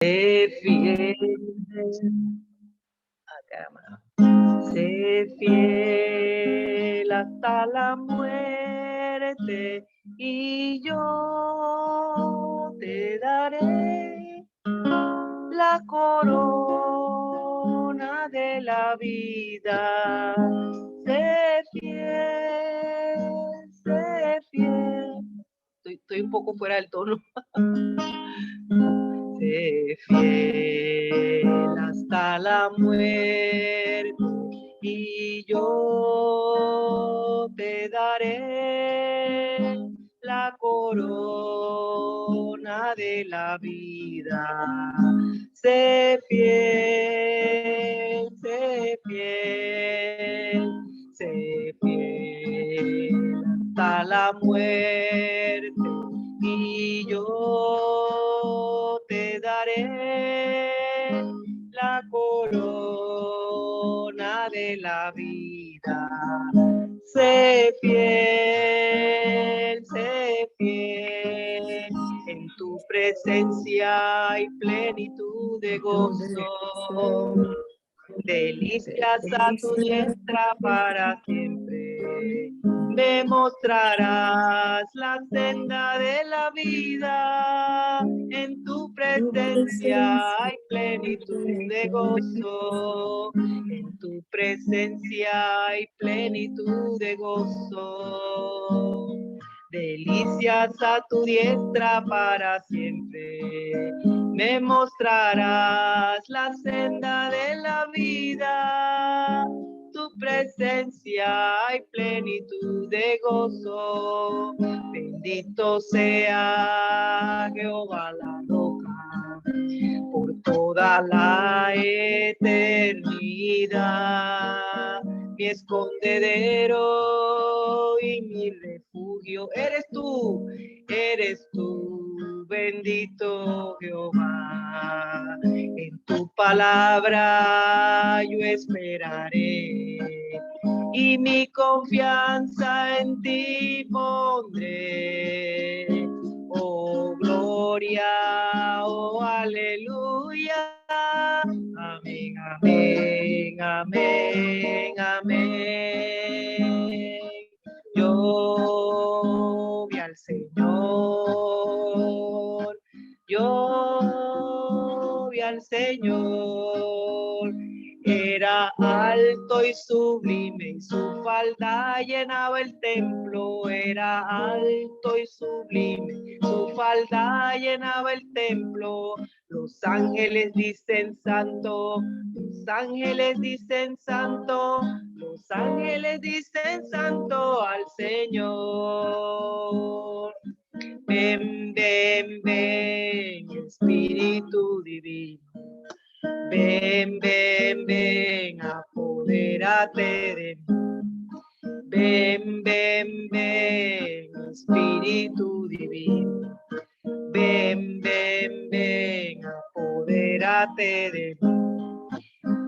Sé fiel. Sé fiel hasta la muerte y yo te daré la corona de la vida. Sé fiel, sé fiel. Estoy un poco fuera del tono. Sé fiel hasta la muerte y yo te daré la corona de la vida. Sé fiel, sé fiel, sé fiel hasta la muerte y yo te daré la corona de la vida. Sé fiel, en tu presencia hay plenitud de gozo, delicias a tu diestra para siempre. Me mostrarás la senda de la vida, en tu presencia hay plenitud de gozo, en tu presencia hay plenitud de gozo. Delicias a tu diestra para siempre, me mostrarás la senda de la vida. Tu presencia hay plenitud de gozo. Bendito sea Jehová la roca por toda la eternidad. Mi escondedero y mi refugio eres tú, bendito Jehová. En tu palabra yo esperaré y mi confianza en ti pondré. Oh gloria, oh aleluya. Amén, amén, amén, amén. Yo vi al Señor, yo vi al Señor. Era alto y sublime y su falda llenaba el templo. Era alto y sublime, su falda llenaba el templo. Los ángeles dicen santo, los ángeles dicen santo, los ángeles dicen santo al Señor. Ven, ven, ven, Espíritu divino. Ven, ven, ven, apodérate de mí. Ven, ven, ven, Espíritu divino. Ven, ven, ven, apodérate de mí.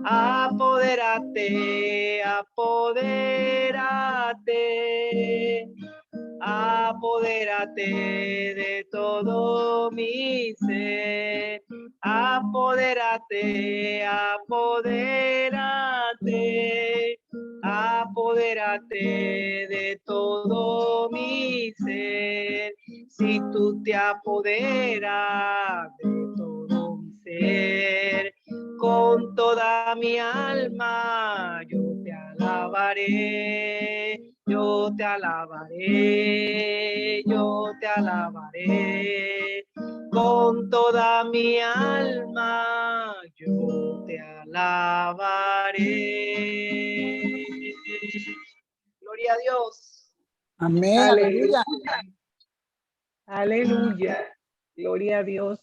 Apodérate, apodérate. Apodérate de todo mi ser. Apodérate, apodérate. Apodérate de todo mi ser. Si tú te apoderas de todo mi ser, con toda mi alma yo te alabaré. Yo te alabaré, yo te alabaré, con toda mi alma yo te alabaré. Gloria a Dios. Amén, aleluya. Aleluya. Gloria a Dios.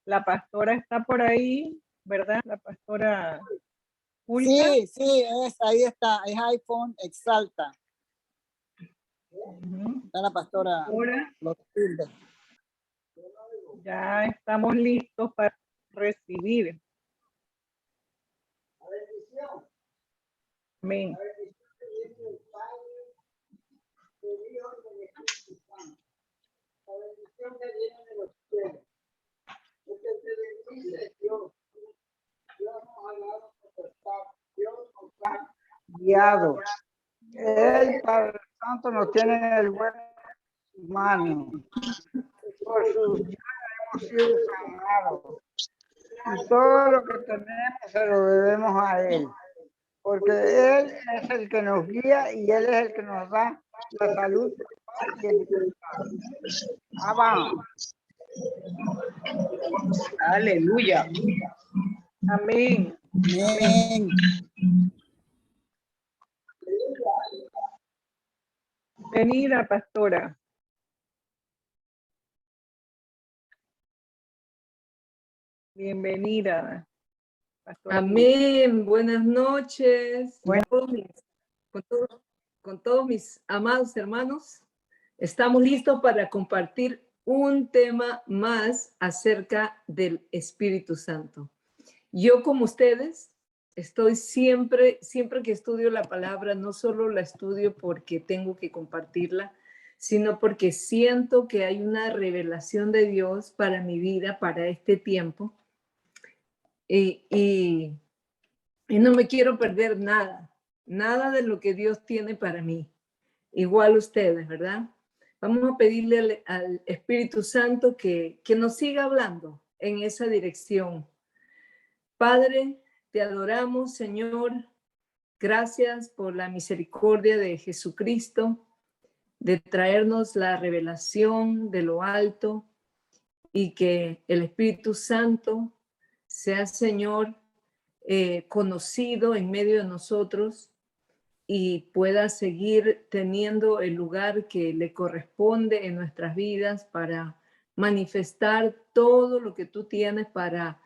La pastora está por ahí, ¿verdad? La pastora Julka. Sí, sí, ahí está, es iPhone Exalta. Está la pastora Clotilde. Ya estamos listos para recibir. Amén. La bendición que viene de los cielos. Que te bendiga Guiado. El Padre Santo nos tiene en el buen mano. Por sus llagas hemos sido sanados. Y todo lo que tenemos se lo debemos a Él. Porque Él es el que nos guía y Él es el que nos da la salud y el bienestar. Vamos. Aleluya. Amén. Amén. Bienvenida, pastora. Bienvenida, pastora. Amén. Buenas noches. Buenas- Con todos mis amados hermanos, estamos listos para compartir un tema más acerca del Espíritu Santo. Yo, como ustedes, estoy siempre que estudio la palabra, no solo la estudio porque tengo que compartirla, sino porque siento que hay una revelación de Dios para mi vida, para este tiempo. Y no me quiero perder nada de lo que Dios tiene para mí. Igual ustedes, ¿verdad? Vamos a pedirle al Espíritu Santo que nos siga hablando en esa dirección. Padre, te adoramos, Señor. Gracias por la misericordia de Jesucristo, de traernos la revelación de lo alto y que el Espíritu Santo sea, Señor, conocido en medio de nosotros y pueda seguir teniendo el lugar que le corresponde en nuestras vidas para manifestar todo lo que tú tienes para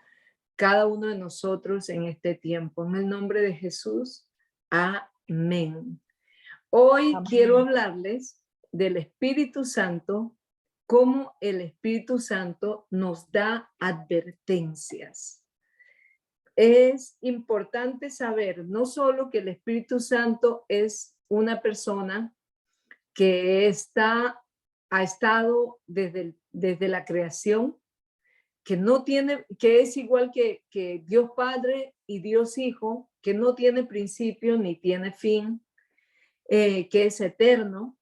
cada uno de nosotros en este tiempo. En el nombre de Jesús, amén. Hoy Amén. quiero hablarles del Espíritu Santo, cómo el Espíritu Santo nos da advertencias. Es importante saber no solo que el Espíritu Santo es una persona que ha estado desde la creación, que es igual que Dios Padre y Dios Hijo, que no tiene principio ni tiene fin, que es eterno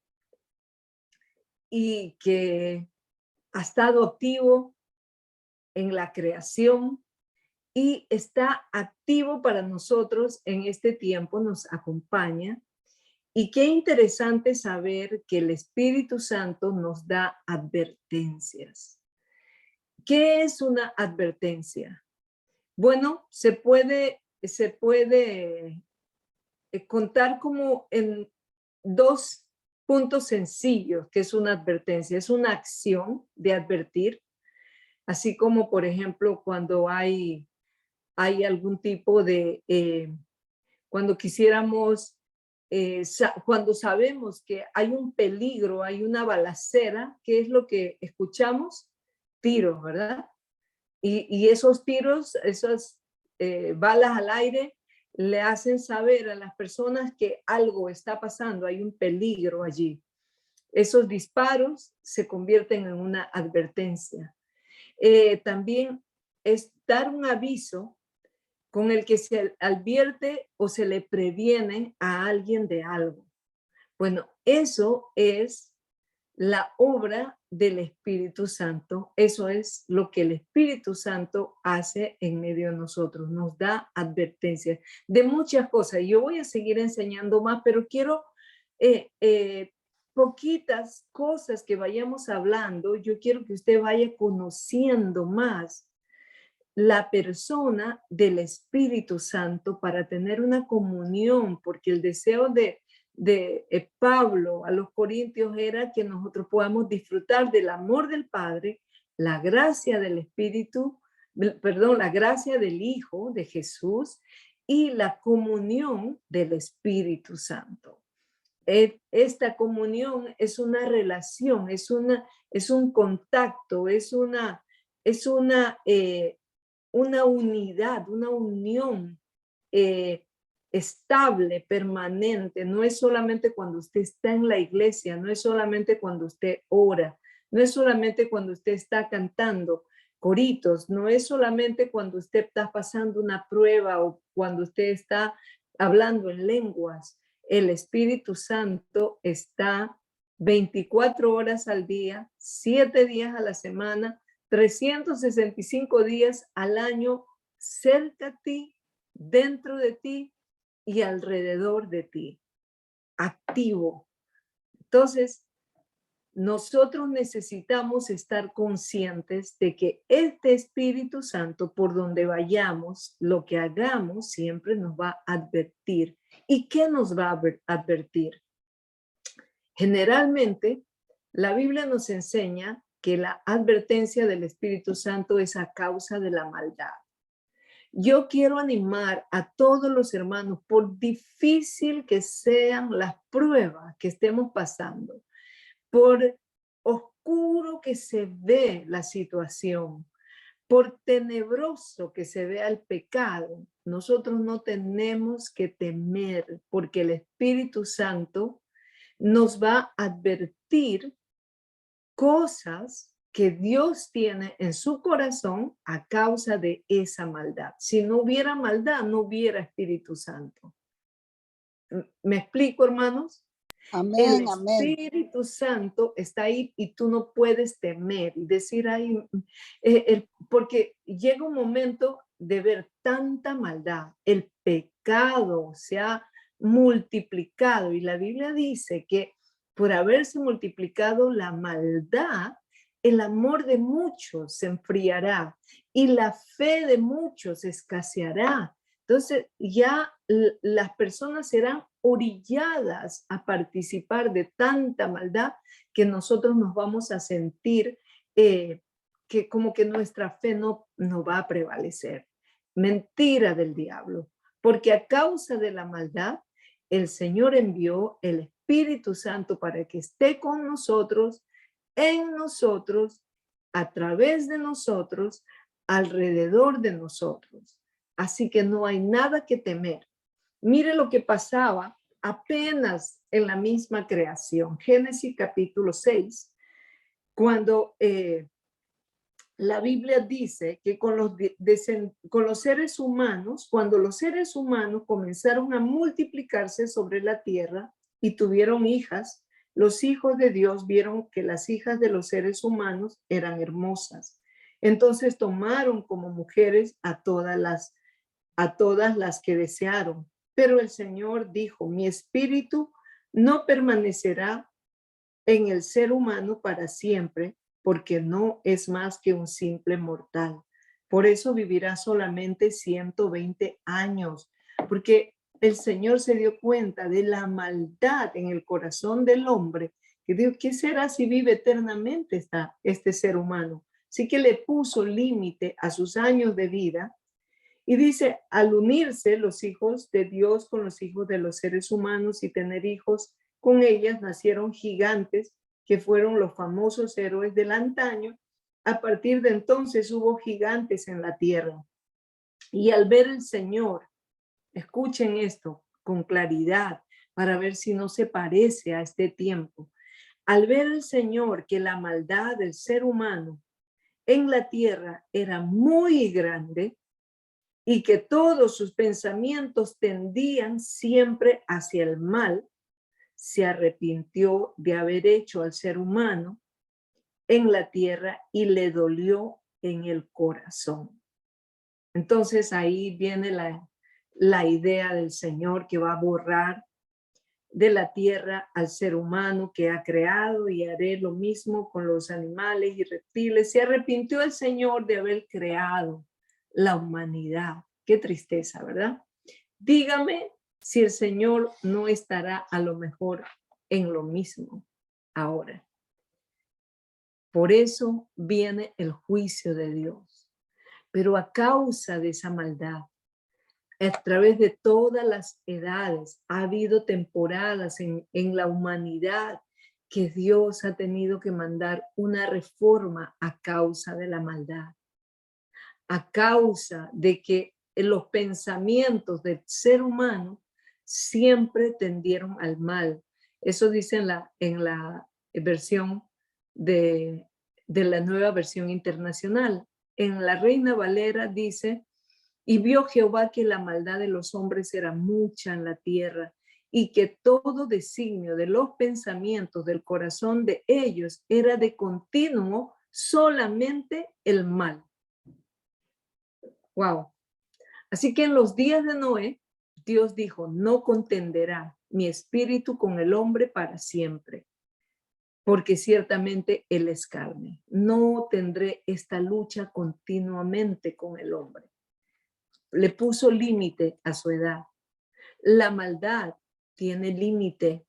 y que ha estado activo en la creación y está activo para nosotros en este tiempo, nos acompaña. Y qué interesante saber que el Espíritu Santo nos da advertencias. ¿Qué es una advertencia? Bueno, se puede contar como en dos puntos sencillos, que es una advertencia. Es una acción de advertir, así como, por ejemplo, cuando hay algún tipo de, cuando quisiéramos, cuando sabemos que hay un peligro, hay una balacera, ¿qué es lo que escuchamos? Tiros, ¿verdad? Y esos tiros, esas balas al aire, le hacen saber a las personas que algo está pasando, hay un peligro allí. Esos disparos se convierten en una advertencia. También es dar un aviso con el que se advierte o se le previene a alguien de algo. Bueno, eso es la obra del Espíritu Santo. Eso es lo que el Espíritu Santo hace en medio de nosotros. Nos da advertencias de muchas cosas. Yo voy a seguir enseñando más, pero quiero poquitas cosas que vayamos hablando. Yo quiero que usted vaya conociendo más la persona del Espíritu Santo para tener una comunión, porque el deseo de Pablo a los Corintios era que nosotros podamos disfrutar del amor del Padre, la gracia del Espíritu, perdón, la gracia del Hijo de Jesús y la comunión del Espíritu Santo. Esta comunión es una relación, es un contacto, es una unidad, una unión estable, permanente. No es solamente cuando usted está en la iglesia, no es solamente cuando usted ora, no es solamente cuando usted está cantando. coritos, no es solamente cuando usted está pasando una prueba o cuando usted está hablando en lenguas. El Espíritu Santo está 24 horas al día, 7 días a la semana, 365 días al año, cerca a ti, dentro de ti y alrededor de ti, activo. Entonces, nosotros necesitamos estar conscientes de que este Espíritu Santo, por donde vayamos, lo que hagamos, siempre nos va a advertir. ¿Y qué nos va a advertir? Generalmente, la Biblia nos enseña que la advertencia del Espíritu Santo es a causa de la maldad. Yo quiero animar a todos los hermanos, por difícil que sean las pruebas que estemos pasando, por oscuro que se ve la situación, por tenebroso que se vea el pecado, nosotros no tenemos que temer, porque el Espíritu Santo nos va a advertir cosas que Dios tiene en su corazón a causa de esa maldad. Si no hubiera maldad, no hubiera Espíritu Santo. ¿Me explico, hermanos? Amén, El amén. Espíritu Santo está ahí y tú no puedes temer y decir, ay, porque llega un momento de ver tanta maldad, el pecado se ha multiplicado y la Biblia dice que por haberse multiplicado la maldad, el amor de muchos se enfriará y la fe de muchos escaseará. Entonces ya las personas serán orilladas a participar de tanta maldad que nosotros nos vamos a sentir que como que nuestra fe no va a prevalecer. Mentira del diablo, porque a causa de la maldad, el Señor envió el Espíritu Santo para que esté con nosotros, en nosotros, a través de nosotros, alrededor de nosotros. Así que no hay nada que temer. Mire lo que pasaba apenas en la misma creación. Génesis capítulo 6, cuando la Biblia dice que con los seres humanos, cuando los seres humanos comenzaron a multiplicarse sobre la tierra y tuvieron hijas, los hijos de Dios vieron que las hijas de los seres humanos eran hermosas. Entonces tomaron como mujeres a todas las que desearon. Pero el Señor dijo, mi espíritu no permanecerá en el ser humano para siempre, porque no es más que un simple mortal. Por eso vivirá solamente 120 años, porque el Señor se dio cuenta de la maldad en el corazón del hombre, que dijo, ¿qué será si vive eternamente este ser humano? Así que le puso límite a sus años de vida. Y dice, al unirse los hijos de Dios con los hijos de los seres humanos y tener hijos con ellas, nacieron gigantes que fueron los famosos héroes del antaño. A partir de entonces hubo gigantes en la tierra. Y al ver el Señor, escuchen esto con claridad para ver si no se parece a este tiempo. Al ver el Señor que la maldad del ser humano en la tierra era muy grande, y que todos sus pensamientos tendían siempre hacia el mal, se arrepintió de haber hecho al ser humano en la tierra y le dolió en el corazón. Entonces ahí viene la idea del Señor que va a borrar de la tierra al ser humano que ha creado y haré lo mismo con los animales y reptiles. Se arrepintió el Señor de haber creado la humanidad. Qué tristeza, ¿verdad? Dígame si el Señor no estará a lo mejor en lo mismo ahora. Por eso viene el juicio de Dios. Pero a causa de esa maldad, a través de todas las edades, ha habido temporadas en la humanidad que Dios ha tenido que mandar una reforma a causa de la maldad. A causa de que los pensamientos del ser humano siempre tendieron al mal. Eso dice en la versión de la Nueva Versión Internacional. en la Reina Valera dice, y vio Jehová que la maldad de los hombres era mucha en la tierra y que todo designio de los pensamientos del corazón de ellos era de continuo solamente el mal. Wow. Así que en los días de Noé, Dios dijo, no contenderá mi espíritu con el hombre para siempre, porque ciertamente él es carne. No tendré esta lucha continuamente con el hombre. Le puso límite a su edad. La maldad tiene límite.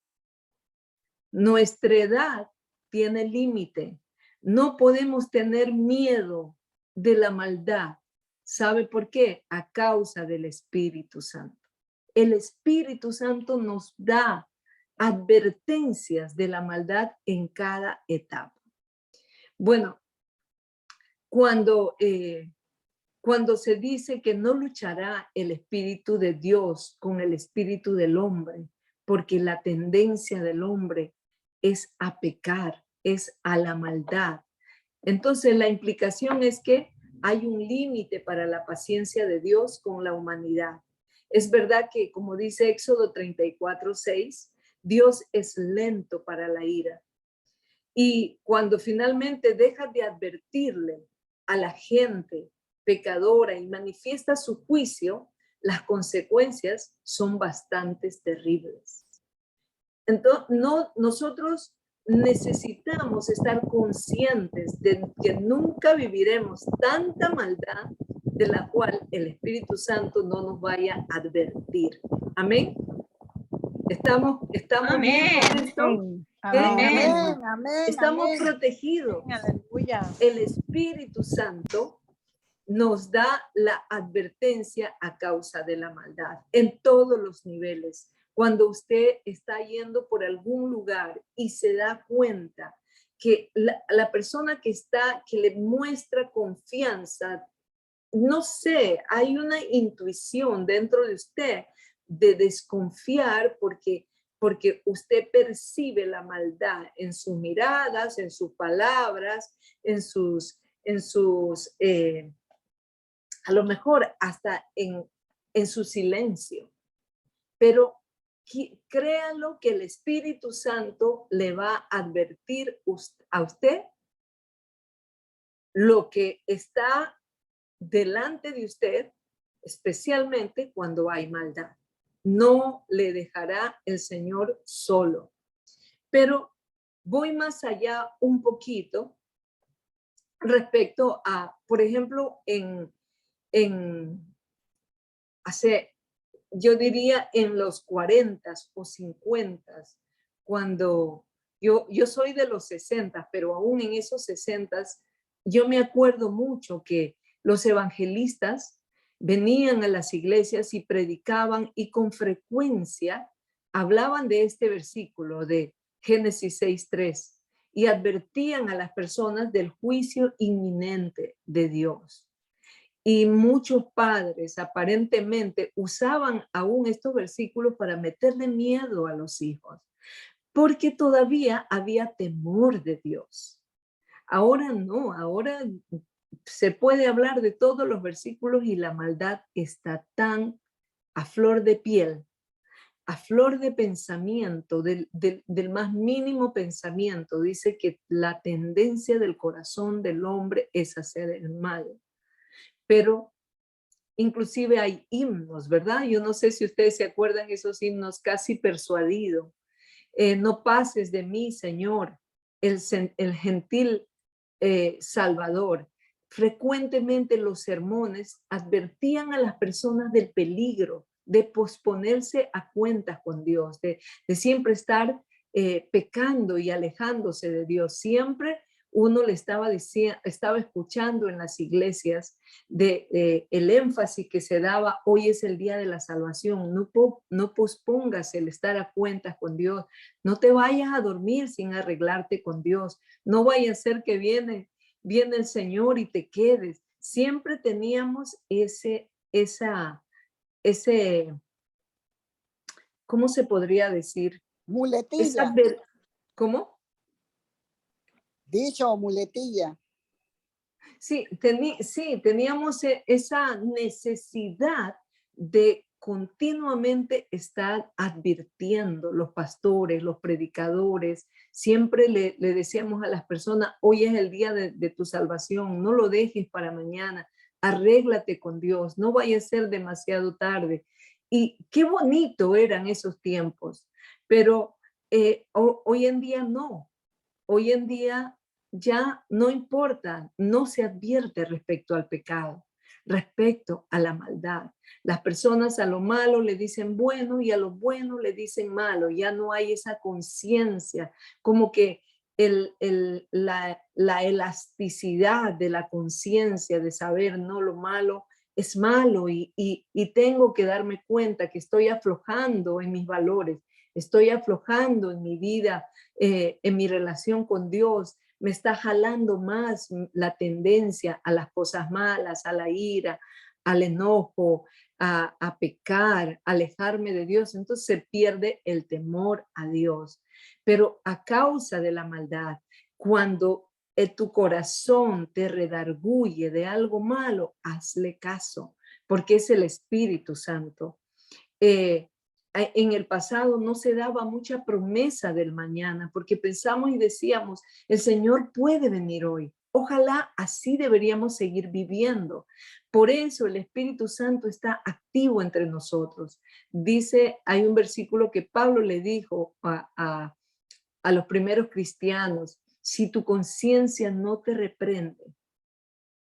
Nuestra edad tiene límite. No podemos tener miedo de la maldad. ¿Sabe por qué? A causa del Espíritu Santo. El Espíritu Santo nos da advertencias de la maldad en cada etapa. Bueno, cuando se dice que no luchará el Espíritu de Dios con el Espíritu del hombre, porque la tendencia del hombre es a pecar, es a la maldad. Entonces la implicación es que hay un límite para la paciencia de Dios con la humanidad. Es verdad que, como dice Éxodo 34:6, Dios es lento para la ira. Y cuando finalmente deja de advertirle a la gente pecadora y manifiesta su juicio, las consecuencias son bastante terribles. Entonces, nosotros necesitamos estar conscientes de que nunca viviremos tanta maldad de la cual el Espíritu Santo no nos vaya a advertir. Amén. Estamos Amén. viendo esto. Amén, amén, Estamos amén. protegidos. Aleluya. El Espíritu Santo nos da la advertencia a causa de la maldad en todos los niveles. Cuando usted está yendo por algún lugar y se da cuenta que la persona que le muestra confianza, no sé, hay una intuición dentro de usted de desconfiar porque usted percibe la maldad en sus miradas, en sus palabras, en sus a lo mejor hasta en su silencio. Pero créalo que el Espíritu Santo le va a advertir a usted lo que está delante de usted, especialmente cuando hay maldad. No le dejará el Señor solo. Pero voy más allá un poquito respecto a, por ejemplo, yo diría en los 40 o 50, cuando yo soy de los 60, pero aún en esos 60, yo me acuerdo mucho que los evangelistas venían a las iglesias y predicaban y con frecuencia hablaban de este versículo de Génesis 6:3 y advertían a las personas del juicio inminente de Dios. Y muchos padres aparentemente usaban aún estos versículos para meterle miedo a los hijos, porque todavía había temor de Dios. Ahora no, ahora se puede hablar de todos los versículos y la maldad está tan a flor de piel, a flor de pensamiento, del más mínimo pensamiento. Dice que la tendencia del corazón del hombre es hacer el mal. Pero inclusive hay himnos, ¿verdad? Yo no sé si ustedes se acuerdan esos himnos casi persuadido. No pases de mí, Señor, el gentil Salvador. Frecuentemente los sermones advertían a las personas del peligro de posponerse a cuentas con Dios, de siempre estar pecando y alejándose de Dios. Siempre uno le estaba escuchando en las iglesias el énfasis que se daba: hoy es el día de la salvación, no pospongas el estar a cuentas con Dios, no te vayas a dormir sin arreglarte con Dios, no vaya a ser que viene el Señor y te quedes. Siempre teníamos ese, ¿cómo se podría decir? Muletilla. ¿Cómo? Dicho, muletilla. Sí, teníamos esa necesidad de continuamente estar advirtiendo, los pastores, los predicadores, siempre le decíamos a las personas, hoy es el día de tu salvación, no lo dejes para mañana, arréglate con Dios, no vaya a ser demasiado tarde. Y qué bonito eran esos tiempos, pero hoy en día no. Hoy en día ya no importa, no se advierte respecto al pecado, respecto a la maldad. Las personas a lo malo le dicen bueno y a lo bueno le dicen malo. Ya no hay esa conciencia, como que la elasticidad de la conciencia de saber no lo malo es malo y tengo que darme cuenta que estoy aflojando en mis valores, estoy aflojando en mi vida, en mi relación con Dios, me está jalando más la tendencia a las cosas malas, a la ira, al enojo, a pecar, a alejarme de Dios. Entonces se pierde el temor a Dios. Pero a causa de la maldad, cuando tu corazón te redarguye de algo malo, hazle caso, porque es el Espíritu Santo. En el pasado no se daba mucha promesa del mañana porque pensamos y decíamos, el Señor puede venir hoy. Ojalá así deberíamos seguir viviendo. Por eso el Espíritu Santo está activo entre nosotros. Dice, hay un versículo que Pablo le dijo a los primeros cristianos, si tu conciencia no te reprende,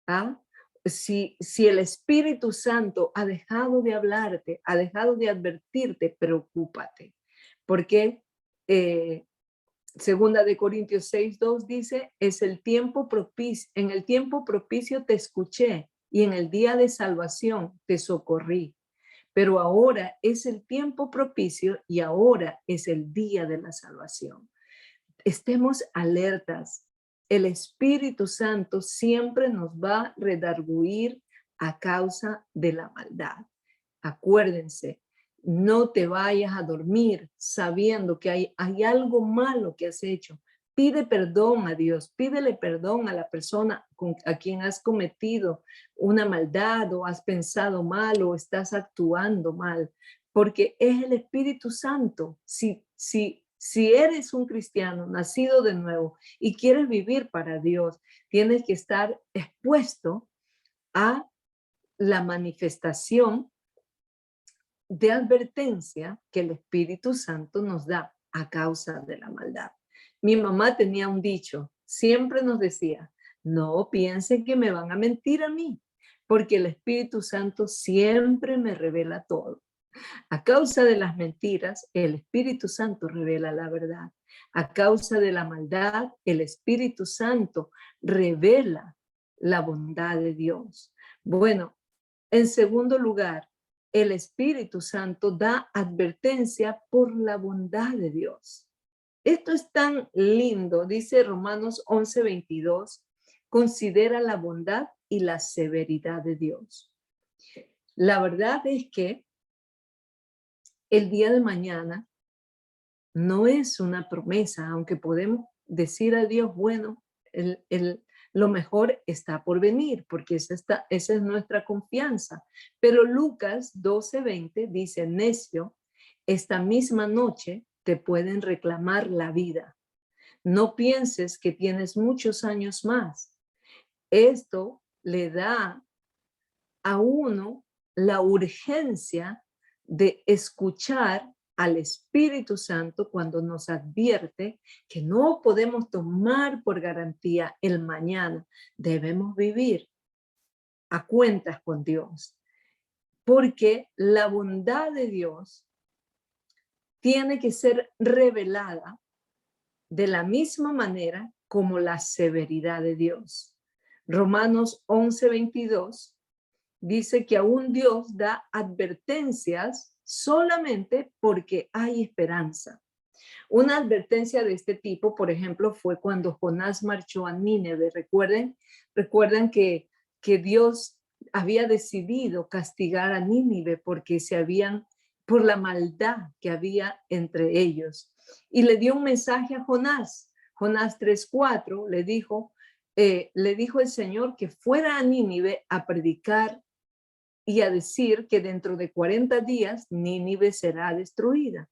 ¿ah? Si el Espíritu Santo ha dejado de hablarte, ha dejado de advertirte, preocúpate. Porque segunda de Corintios 6:2 dice, es el tiempo propicio, en el tiempo propicio te escuché y en el día de salvación te socorrí. Pero ahora es el tiempo propicio y ahora es el día de la salvación. Estemos alertas. El Espíritu Santo siempre nos va a redarguir a causa de la maldad. Acuérdense, no te vayas a dormir sabiendo que hay algo malo que has hecho. Pide perdón a Dios, pídele perdón a la persona a quien has cometido una maldad o has pensado mal o estás actuando mal, porque es el Espíritu Santo. Si eres un cristiano nacido de nuevo y quieres vivir para Dios, tienes que estar expuesto a la manifestación de advertencia que el Espíritu Santo nos da a causa de la maldad. Mi mamá tenía un dicho, siempre nos decía, no piensen que me van a mentir a mí, porque el Espíritu Santo siempre me revela todo. A causa de las mentiras, el Espíritu Santo revela la verdad. A causa de la maldad, el Espíritu Santo revela la bondad de Dios. Bueno, en segundo lugar, el Espíritu Santo da advertencia por la bondad de Dios. Esto es tan lindo, dice Romanos 11:22, considera la bondad y la severidad de Dios. La verdad es que el día de mañana no es una promesa, aunque podemos decir a Dios, bueno, lo mejor está por venir, porque esa es nuestra confianza. Pero Lucas 12:20 dice, necio, esta misma noche te pueden reclamar la vida. No pienses que tienes muchos años más. Esto le da a uno la urgencia de escuchar al Espíritu Santo cuando nos advierte que no podemos tomar por garantía el mañana. Debemos vivir a cuentas con Dios, porque la bondad de Dios tiene que ser revelada de la misma manera como la severidad de Dios. Romanos 11:22 dice que aún Dios da advertencias solamente porque hay esperanza. Una advertencia de este tipo, por ejemplo, fue cuando Jonás marchó a Nínive. Recuerdan que Dios había decidido castigar a Nínive porque por la maldad que había entre ellos. Y le dio un mensaje a Jonás. Jonás 3:4 le dijo, le dijo el Señor que fuera a Nínive a predicar y a decir que dentro de 40 días Nínive será destruida.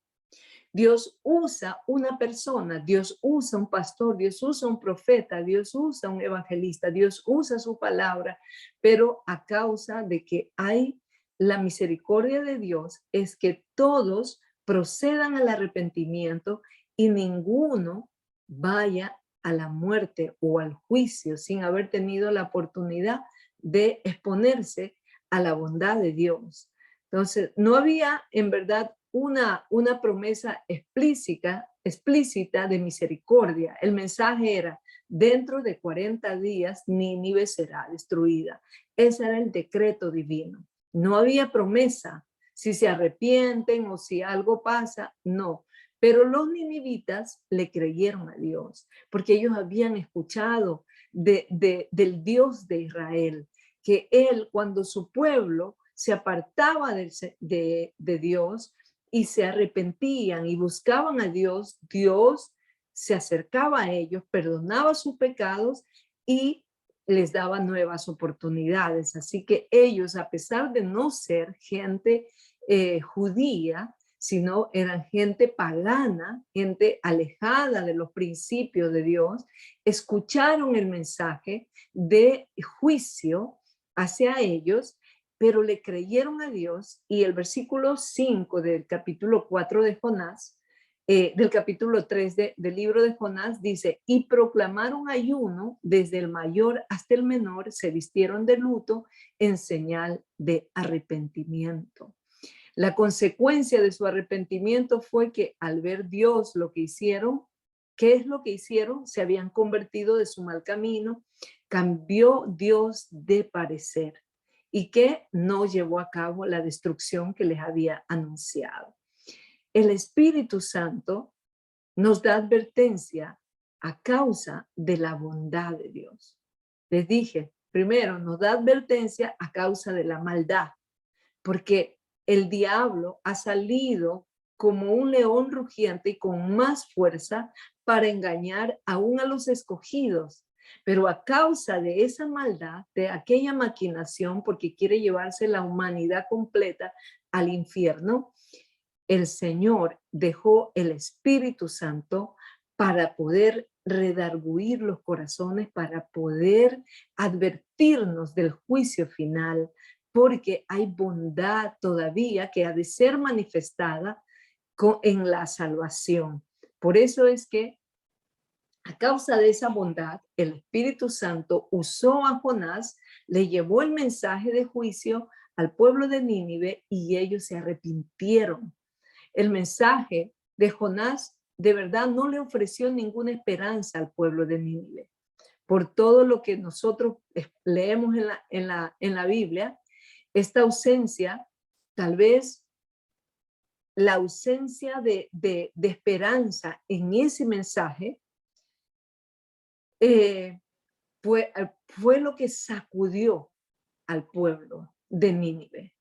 Dios usa una persona, Dios usa un pastor, Dios usa un profeta, Dios usa un evangelista, Dios usa su palabra, pero a causa de que hay la misericordia de Dios, es que todos procedan al arrepentimiento y ninguno vaya a la muerte o al juicio sin haber tenido la oportunidad de exponerse a la bondad de Dios. Entonces, no había en verdad una promesa explícita de misericordia. El mensaje era, dentro de 40 días Nínive será destruida. Ese era el decreto divino. No había promesa, si se arrepienten o si algo pasa, no. Pero los ninivitas le creyeron a Dios, porque ellos habían escuchado del Dios de Israel, que él, cuando su pueblo se apartaba de Dios y se arrepentían y buscaban a Dios, Dios se acercaba a ellos, perdonaba sus pecados y les daba nuevas oportunidades. Así que ellos, a pesar de no ser gente judía, sino eran gente pagana, gente alejada de los principios de Dios, escucharon el mensaje de juicio hacia ellos, pero le creyeron a Dios. Y el versículo 5 del capítulo 4 de Jonás, del capítulo 3 del libro de Jonás, dice: y proclamaron ayuno desde el mayor hasta el menor, se vistieron de luto en señal de arrepentimiento. La consecuencia de su arrepentimiento fue que al ver Dios lo que hicieron, ¿qué es lo que hicieron? Se habían convertido de su mal camino, cambió Dios de parecer y que no llevó a cabo la destrucción que les había anunciado. El Espíritu Santo nos da advertencia a causa de la bondad de Dios. Les dije, primero nos da advertencia a causa de la maldad, porque el diablo ha salido como un león rugiente y con más fuerza para engañar aún a los escogidos. Pero a causa de esa maldad, de aquella maquinación, porque quiere llevarse la humanidad completa al infierno, el Señor dejó el Espíritu Santo para poder redarguir los corazones, para poder advertirnos del juicio final, porque hay bondad todavía que ha de ser manifestada en la salvación. Por eso es que a causa de esa bondad, el Espíritu Santo usó a Jonás, le llevó el mensaje de juicio al pueblo de Nínive y ellos se arrepintieron. El mensaje de Jonás de verdad no le ofreció ninguna esperanza al pueblo de Nínive. Por todo lo que nosotros leemos en la Biblia, esta ausencia, tal vez la ausencia de esperanza en ese mensaje, fue lo que sacudió al pueblo de Nínive.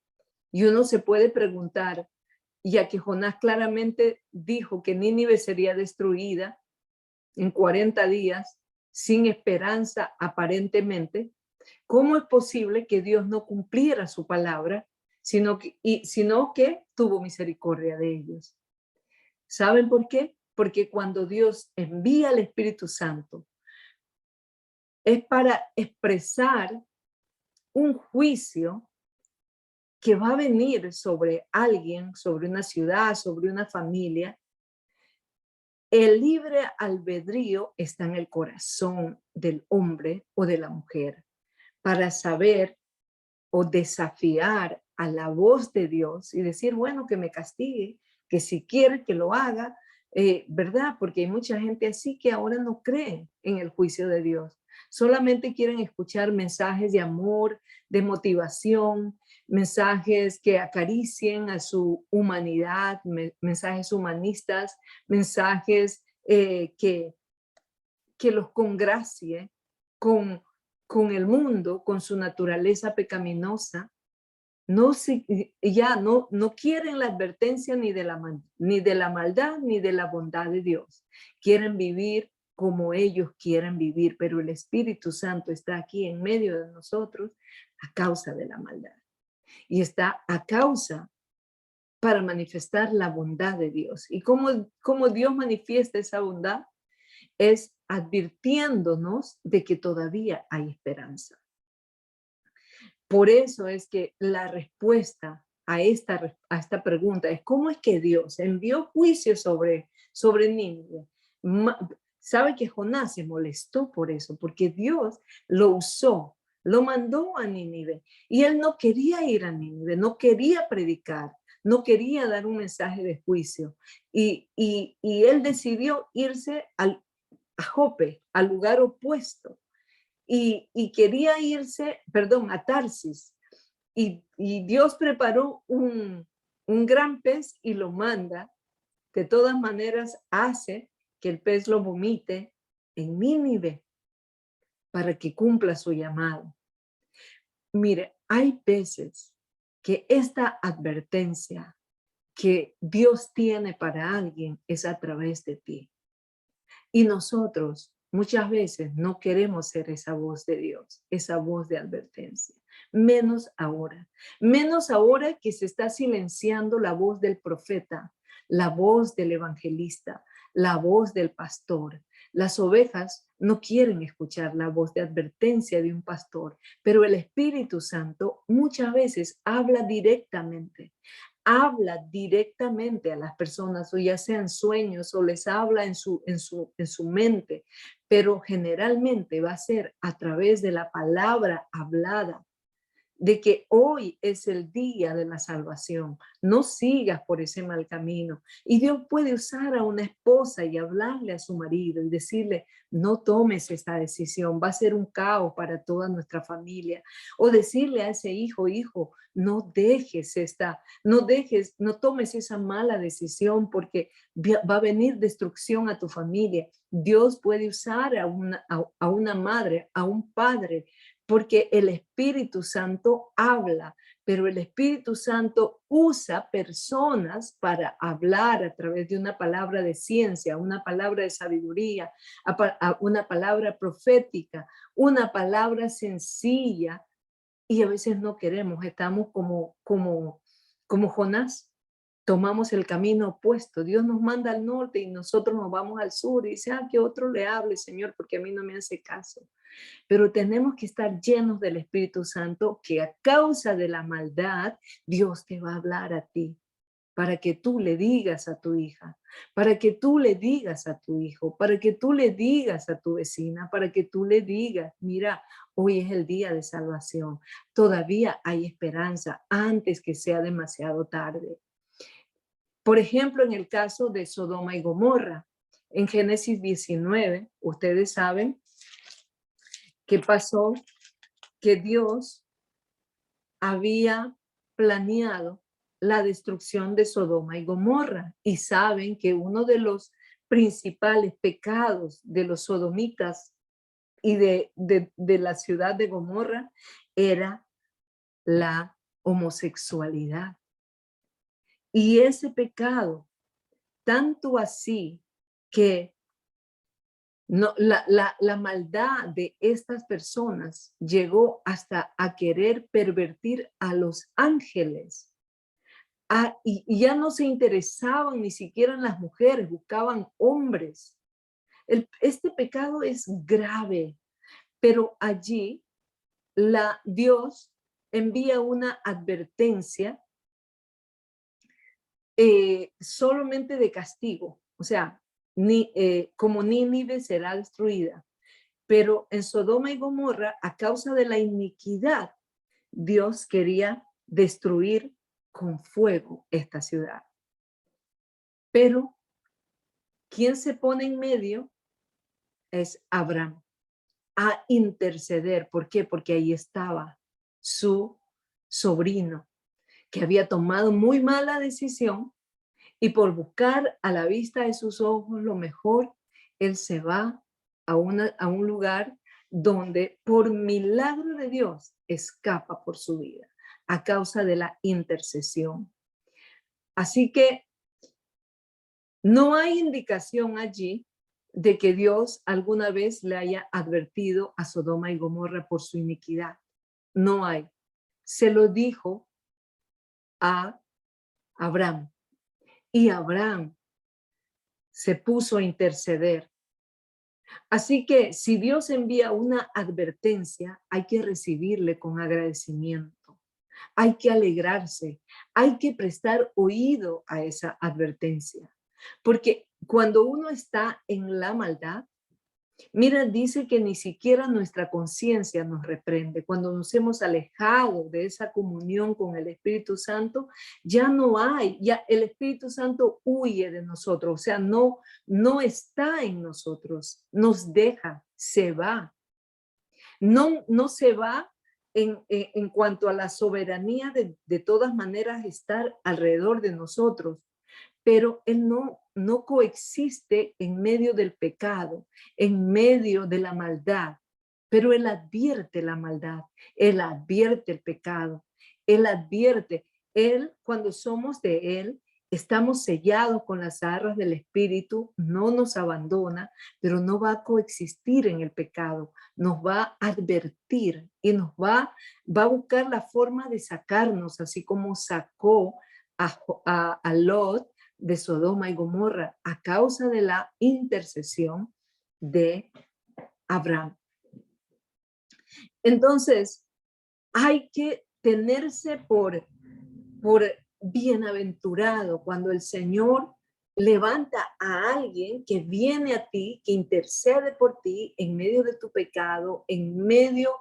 Y uno se puede preguntar, ya que Jonás claramente dijo que Nínive sería destruida en 40 días, sin esperanza aparentemente, ¿cómo es posible que Dios no cumpliera su palabra, sino que tuvo misericordia de ellos? ¿Saben por qué? Porque cuando Dios envía al Espíritu Santo, es para expresar un juicio que va a venir sobre alguien, sobre una ciudad, sobre una familia. El libre albedrío está en el corazón del hombre o de la mujer para saber o desafiar a la voz de Dios y decir, bueno, que me castigue, que si quiere que lo haga, ¿verdad? Porque hay mucha gente así que ahora no cree en el juicio de Dios. Solamente quieren escuchar mensajes de amor, de motivación, mensajes que acaricien a su humanidad, mensajes humanistas, mensajes que los congracie con el mundo, con su naturaleza pecaminosa. No quieren la advertencia ni de la maldad ni de la bondad de Dios. Quieren vivir como ellos quieren vivir, pero el Espíritu Santo está aquí en medio de nosotros a causa de la maldad. Y está a causa para manifestar la bondad de Dios. ¿Y cómo Dios manifiesta esa bondad? Es advirtiéndonos de que todavía hay esperanza. Por eso es que la respuesta a esta pregunta es: ¿cómo es que Dios envió juicio sobre Nínive? Sabe que Jonás se molestó por eso, porque Dios lo usó, lo mandó a Nínive, y él no quería ir a Nínive, no quería predicar, no quería dar un mensaje de juicio, y él decidió irse a Jope, al lugar opuesto, y quería irse, a Tarsis, y Dios preparó un gran pez y lo manda. De todas maneras, hace que el pez lo vomite en Nínive para que cumpla su llamado. Mire, hay veces que esta advertencia que Dios tiene para alguien es a través de ti. Y nosotros muchas veces no queremos ser esa voz de Dios, esa voz de advertencia. Menos ahora que se está silenciando la voz del profeta, la voz del evangelista, la voz del pastor. Las ovejas no quieren escuchar la voz de advertencia de un pastor, pero el Espíritu Santo muchas veces habla directamente a las personas, o ya sean sueños, o les habla en su mente, pero generalmente va a ser a través de la palabra hablada, de que hoy es el día de la salvación, no sigas por ese mal camino. Y Dios puede usar a una esposa y hablarle a su marido y decirle: no tomes esta decisión, va a ser un caos para toda nuestra familia. O decirle a ese hijo: no tomes esa mala decisión, porque va a venir destrucción a tu familia. Dios puede usar a una madre, a un padre, porque el Espíritu Santo habla, pero el Espíritu Santo usa personas para hablar a través de una palabra de ciencia, una palabra de sabiduría, una palabra profética, una palabra sencilla. Y a veces no queremos, estamos como Jonás. Tomamos el camino opuesto. Dios nos manda al norte y nosotros nos vamos al sur, y dice: que otro le hable, Señor, porque a mí no me hace caso. Pero tenemos que estar llenos del Espíritu Santo, que a causa de la maldad, Dios te va a hablar a ti, para que tú le digas a tu hija, para que tú le digas a tu hijo, para que tú le digas a tu vecina, para que tú le digas: mira, hoy es el día de salvación, todavía hay esperanza antes que sea demasiado tarde. Por ejemplo, en el caso de Sodoma y Gomorra, en Génesis 19, ustedes saben qué pasó, que Dios había planeado la destrucción de Sodoma y Gomorra, y saben que uno de los principales pecados de los sodomitas y de la ciudad de Gomorra era la homosexualidad. Y ese pecado, tanto así que la maldad de estas personas llegó hasta a querer pervertir a los ángeles. Y ya no se interesaban ni siquiera en las mujeres, buscaban hombres. Este pecado es grave, pero allí Dios envía una advertencia solamente de castigo. O sea, como Nínive será destruida, pero en Sodoma y Gomorra, a causa de la iniquidad, Dios quería destruir con fuego esta ciudad. Pero quien se pone en medio es Abraham, a interceder. ¿Por qué? Porque ahí estaba su sobrino, que había tomado muy mala decisión, y por buscar a la vista de sus ojos lo mejor, él se va a un lugar donde por milagro de Dios escapa por su vida a causa de la intercesión. Así que no hay indicación allí de que Dios alguna vez le haya advertido a Sodoma y Gomorra por su iniquidad. No hay. Se lo dijo a Abraham. Y Abraham se puso a interceder. Así que si Dios envía una advertencia, hay que recibirle con agradecimiento. Hay que alegrarse. Hay que prestar oído a esa advertencia. Porque cuando uno está en la maldad, mira, dice que ni siquiera nuestra conciencia nos reprende. Cuando nos hemos alejado de esa comunión con el Espíritu Santo, ya no hay, ya el Espíritu Santo huye de nosotros, o sea, no está en nosotros, nos deja, se va. No se va en cuanto a la soberanía de todas maneras estar alrededor de nosotros, pero Él no coexiste en medio del pecado, en medio de la maldad, pero Él advierte la maldad, Él advierte el pecado, Él advierte. Él, cuando somos de Él, estamos sellados con las arras del Espíritu, no nos abandona, pero no va a coexistir en el pecado, nos va a advertir y nos va a buscar la forma de sacarnos, así como sacó a Lot de Sodoma y Gomorra a causa de la intercesión de Abraham. Entonces, hay que tenerse por bienaventurado cuando el Señor levanta a alguien que viene a ti, que intercede por ti en medio de tu pecado, en medio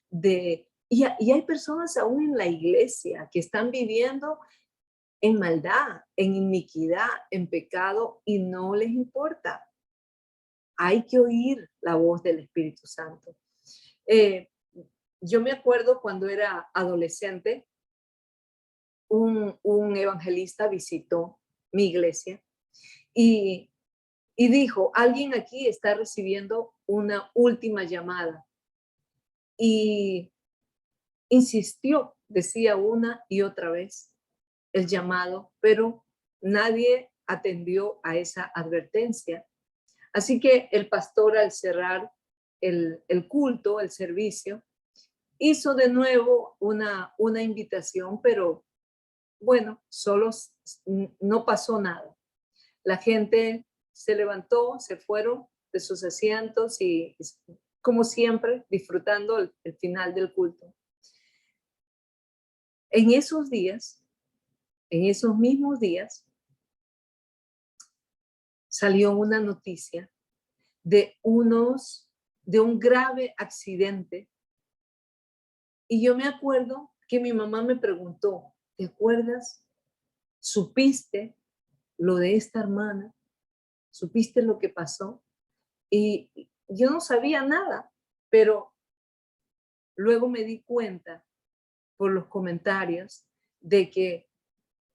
de... Y hay personas aún en la iglesia que están viviendo en maldad, en iniquidad, en pecado, y no les importa. Hay que oír la voz del Espíritu Santo. Yo me acuerdo cuando era adolescente, un evangelista visitó mi iglesia y dijo, alguien aquí está recibiendo una última llamada. Y insistió, decía una y otra vez el llamado, pero nadie atendió a esa advertencia. Así que el pastor, al cerrar el culto, el servicio, hizo de nuevo una invitación, pero bueno, solo no pasó nada. La gente se levantó, se fueron de sus asientos y, como siempre, disfrutando el final del culto. En esos días, en esos mismos días, salió una noticia de un grave accidente. Y yo me acuerdo que mi mamá me preguntó, ¿te acuerdas? ¿Supiste lo de esta hermana? ¿Supiste lo que pasó? Y yo no sabía nada, pero luego me di cuenta por los comentarios de que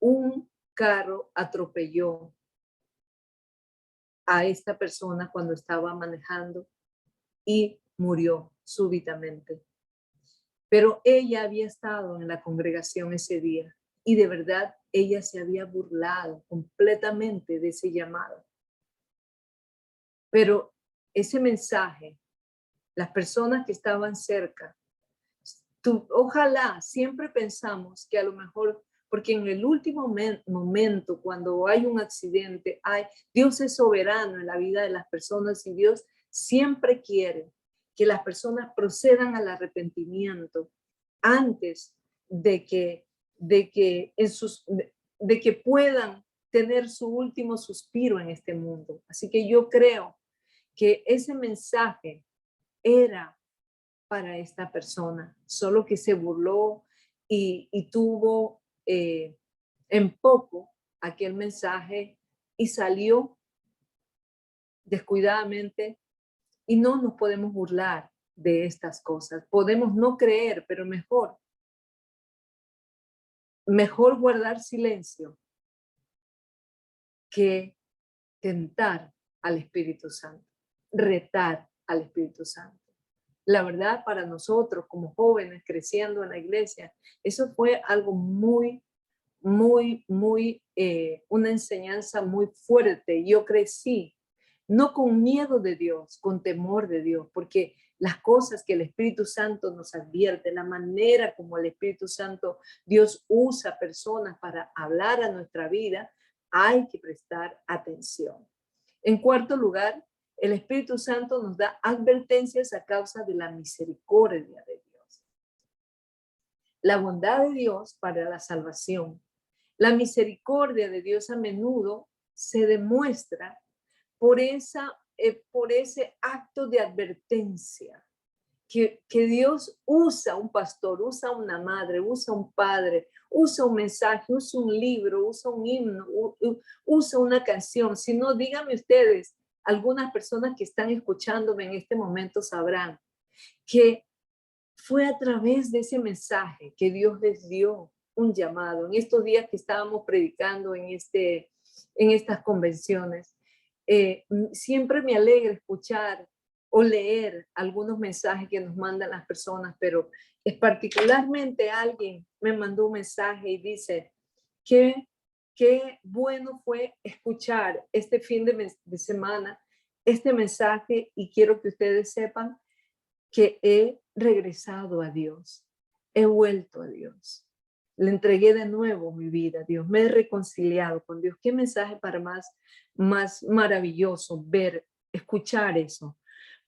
un carro atropelló a esta persona cuando estaba manejando y murió súbitamente. Pero ella había estado en la congregación ese día y de verdad ella se había burlado completamente de ese llamado. Pero ese mensaje, las personas que estaban cerca, ojalá, siempre pensamos que a lo mejor, porque en el último momento, cuando hay un accidente, Dios es soberano en la vida de las personas y Dios siempre quiere que las personas procedan al arrepentimiento antes de que puedan tener su último suspiro en este mundo. Así que yo creo que ese mensaje era para esta persona, solo que se burló y tuvo en poco aquel mensaje y salió descuidadamente. Y no nos podemos burlar de estas cosas. Podemos no creer, pero mejor guardar silencio que tentar al Espíritu Santo, retar al Espíritu Santo. La verdad, para nosotros como jóvenes creciendo en la iglesia, eso fue algo muy, muy, muy, una enseñanza muy fuerte. Yo crecí no con miedo de Dios, con temor de Dios, porque las cosas que el Espíritu Santo nos advierte, la manera como el Espíritu Santo, Dios usa personas para hablar a nuestra vida, hay que prestar atención. En cuarto lugar, el Espíritu Santo nos da advertencias a causa de la misericordia de Dios. La bondad de Dios para la salvación. La misericordia de Dios a menudo se demuestra por ese acto de advertencia que Dios usa un pastor, usa una madre, usa un padre, usa un mensaje, usa un libro, usa un himno, usa una canción. Si no, díganme ustedes, algunas personas que están escuchándome en este momento sabrán que fue a través de ese mensaje que Dios les dio un llamado. En estos días que estábamos predicando en estas convenciones, siempre me alegra escuchar o leer algunos mensajes que nos mandan las personas, pero particularmente alguien me mandó un mensaje y dice que qué bueno fue escuchar este fin de semana este mensaje, y quiero que ustedes sepan que he regresado a Dios, he vuelto a Dios. Le entregué de nuevo mi vida a Dios, me he reconciliado con Dios. Qué mensaje para más maravilloso ver, escuchar eso.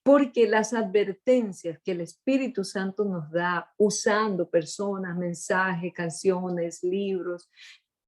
Porque las advertencias que el Espíritu Santo nos da usando personas, mensajes, canciones, libros,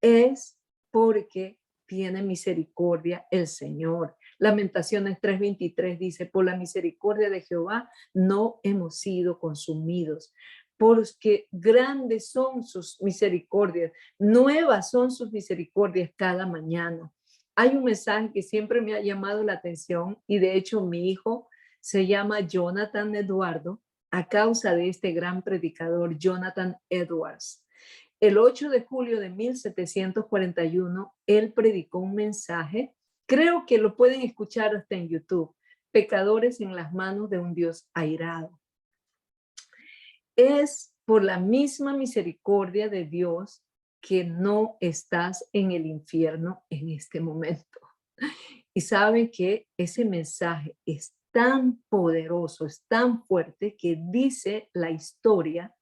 es porque tiene misericordia el Señor. Lamentaciones 3:23 dice, por la misericordia de Jehová no hemos sido consumidos, porque grandes son sus misericordias, nuevas son sus misericordias cada mañana. Hay un mensaje que siempre me ha llamado la atención, y de hecho mi hijo se llama Jonathan Eduardo a causa de este gran predicador Jonathan Edwards. El 8 de julio de 1741, él predicó un mensaje, creo que lo pueden escuchar hasta en YouTube, pecadores en las manos de un Dios airado. Es por la misma misericordia de Dios que no estás en el infierno en este momento. Y saben que ese mensaje es tan poderoso, es tan fuerte, que dice la historia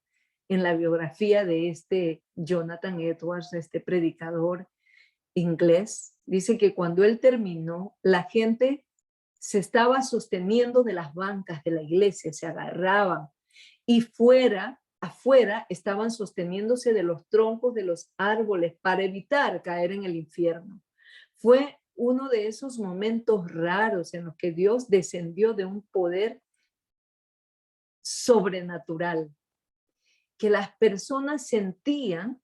en la biografía de este Jonathan Edwards, este predicador inglés, dice que cuando él terminó, la gente se estaba sosteniendo de las bancas de la iglesia, se agarraban, y afuera estaban sosteniéndose de los troncos de los árboles para evitar caer en el infierno. Fue uno de esos momentos raros en los que Dios descendió de un poder sobrenatural, que las personas sentían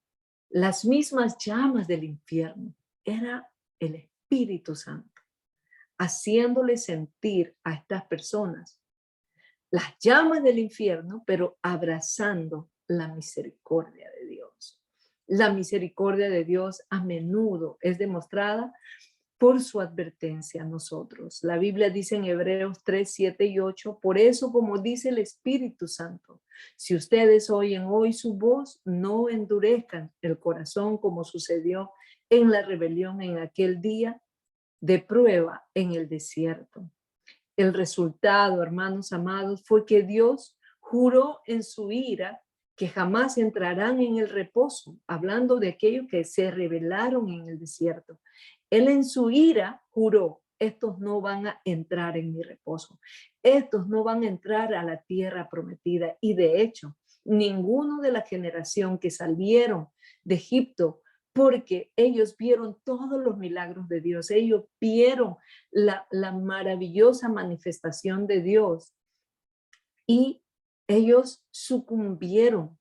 las mismas llamas del infierno. Era el Espíritu Santo haciéndole sentir a estas personas las llamas del infierno, pero abrazando la misericordia de Dios. La misericordia de Dios a menudo es demostrada por su advertencia a nosotros. La Biblia dice en Hebreos 3, 7 y 8, por eso, como dice el Espíritu Santo, si ustedes oyen hoy su voz, no endurezcan el corazón como sucedió en la rebelión en aquel día de prueba en el desierto. El resultado, hermanos amados, fue que Dios juró en su ira que jamás entrarán en el reposo, hablando de aquellos que se rebelaron en el desierto. Él en su ira juró, estos no van a entrar en mi reposo, estos no van a entrar a la tierra prometida. Y de hecho, ninguno de la generación que salieron de Egipto, porque ellos vieron todos los milagros de Dios, ellos vieron la maravillosa manifestación de Dios, y ellos sucumbieron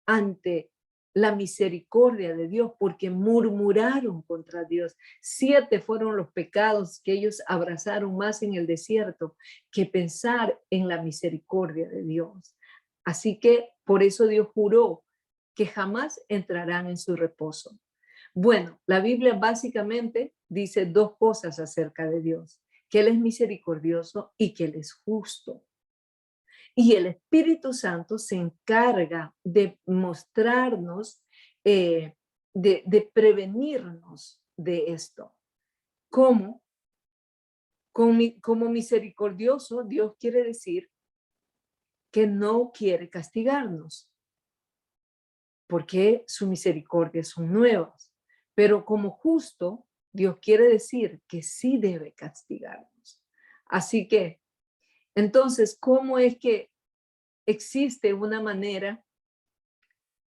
ante la misericordia de Dios porque murmuraron contra Dios. 7 fueron los pecados que ellos abrazaron más en el desierto que pensar en la misericordia de Dios. Así que por eso Dios juró que jamás entrarán en su reposo. Bueno, la Biblia básicamente dice 2 cosas acerca de Dios: que Él es misericordioso y que Él es justo. Y el Espíritu Santo se encarga de mostrarnos, de prevenirnos de esto. ¿Cómo? Como misericordioso, Dios quiere decir que no quiere castigarnos, porque su misericordia son nuevas. Pero como justo, Dios quiere decir que sí debe castigarnos. Así que, entonces, ¿cómo es que existe una manera?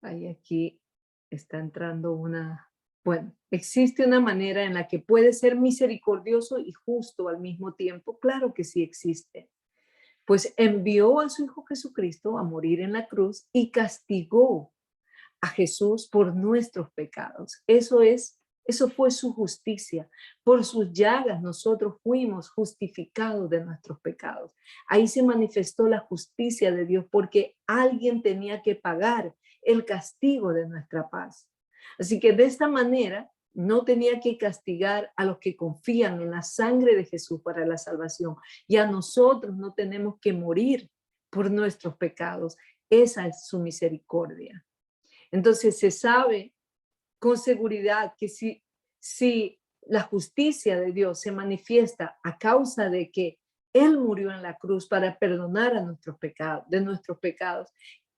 Ahí aquí está entrando una... Bueno, existe una manera en la que puede ser misericordioso y justo al mismo tiempo. Claro que sí existe. Pues envió a su Hijo Jesucristo a morir en la cruz y castigó a Jesús por nuestros pecados. Eso fue su justicia. Por sus llagas nosotros fuimos justificados de nuestros pecados. Ahí se manifestó la justicia de Dios porque alguien tenía que pagar el castigo de nuestra paz. Así que de esta manera no tenía que castigar a los que confían en la sangre de Jesús para la salvación. Y a nosotros no tenemos que morir por nuestros pecados. Esa es su misericordia. Entonces se sabe con seguridad que si la justicia de Dios se manifiesta a causa de que Él murió en la cruz para perdonar a nuestros pecados,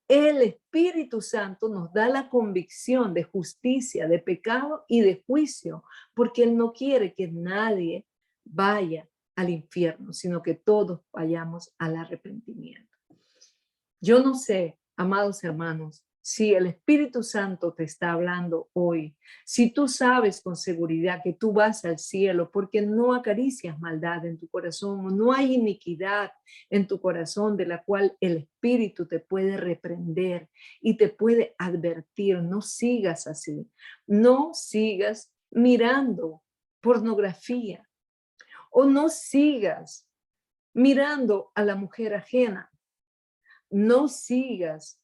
el Espíritu Santo nos da la convicción de justicia, de pecado y de juicio, porque Él no quiere que nadie vaya al infierno, sino que todos vayamos al arrepentimiento. Yo no sé, amados hermanos, si el Espíritu Santo te está hablando hoy, si tú sabes con seguridad que tú vas al cielo porque no acaricias maldad en tu corazón, no hay iniquidad en tu corazón de la cual el Espíritu te puede reprender y te puede advertir, no sigas así, no sigas mirando pornografía o no sigas mirando a la mujer ajena. No sigas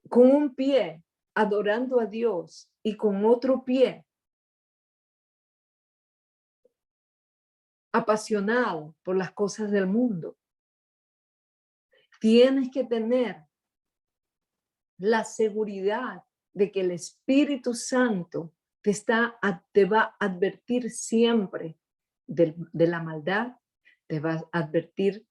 con un pie adorando a Dios y con otro pie apasionado por las cosas del mundo. Tienes que tener la seguridad de que el Espíritu Santo te va a advertir siempre de la maldad, te va a advertir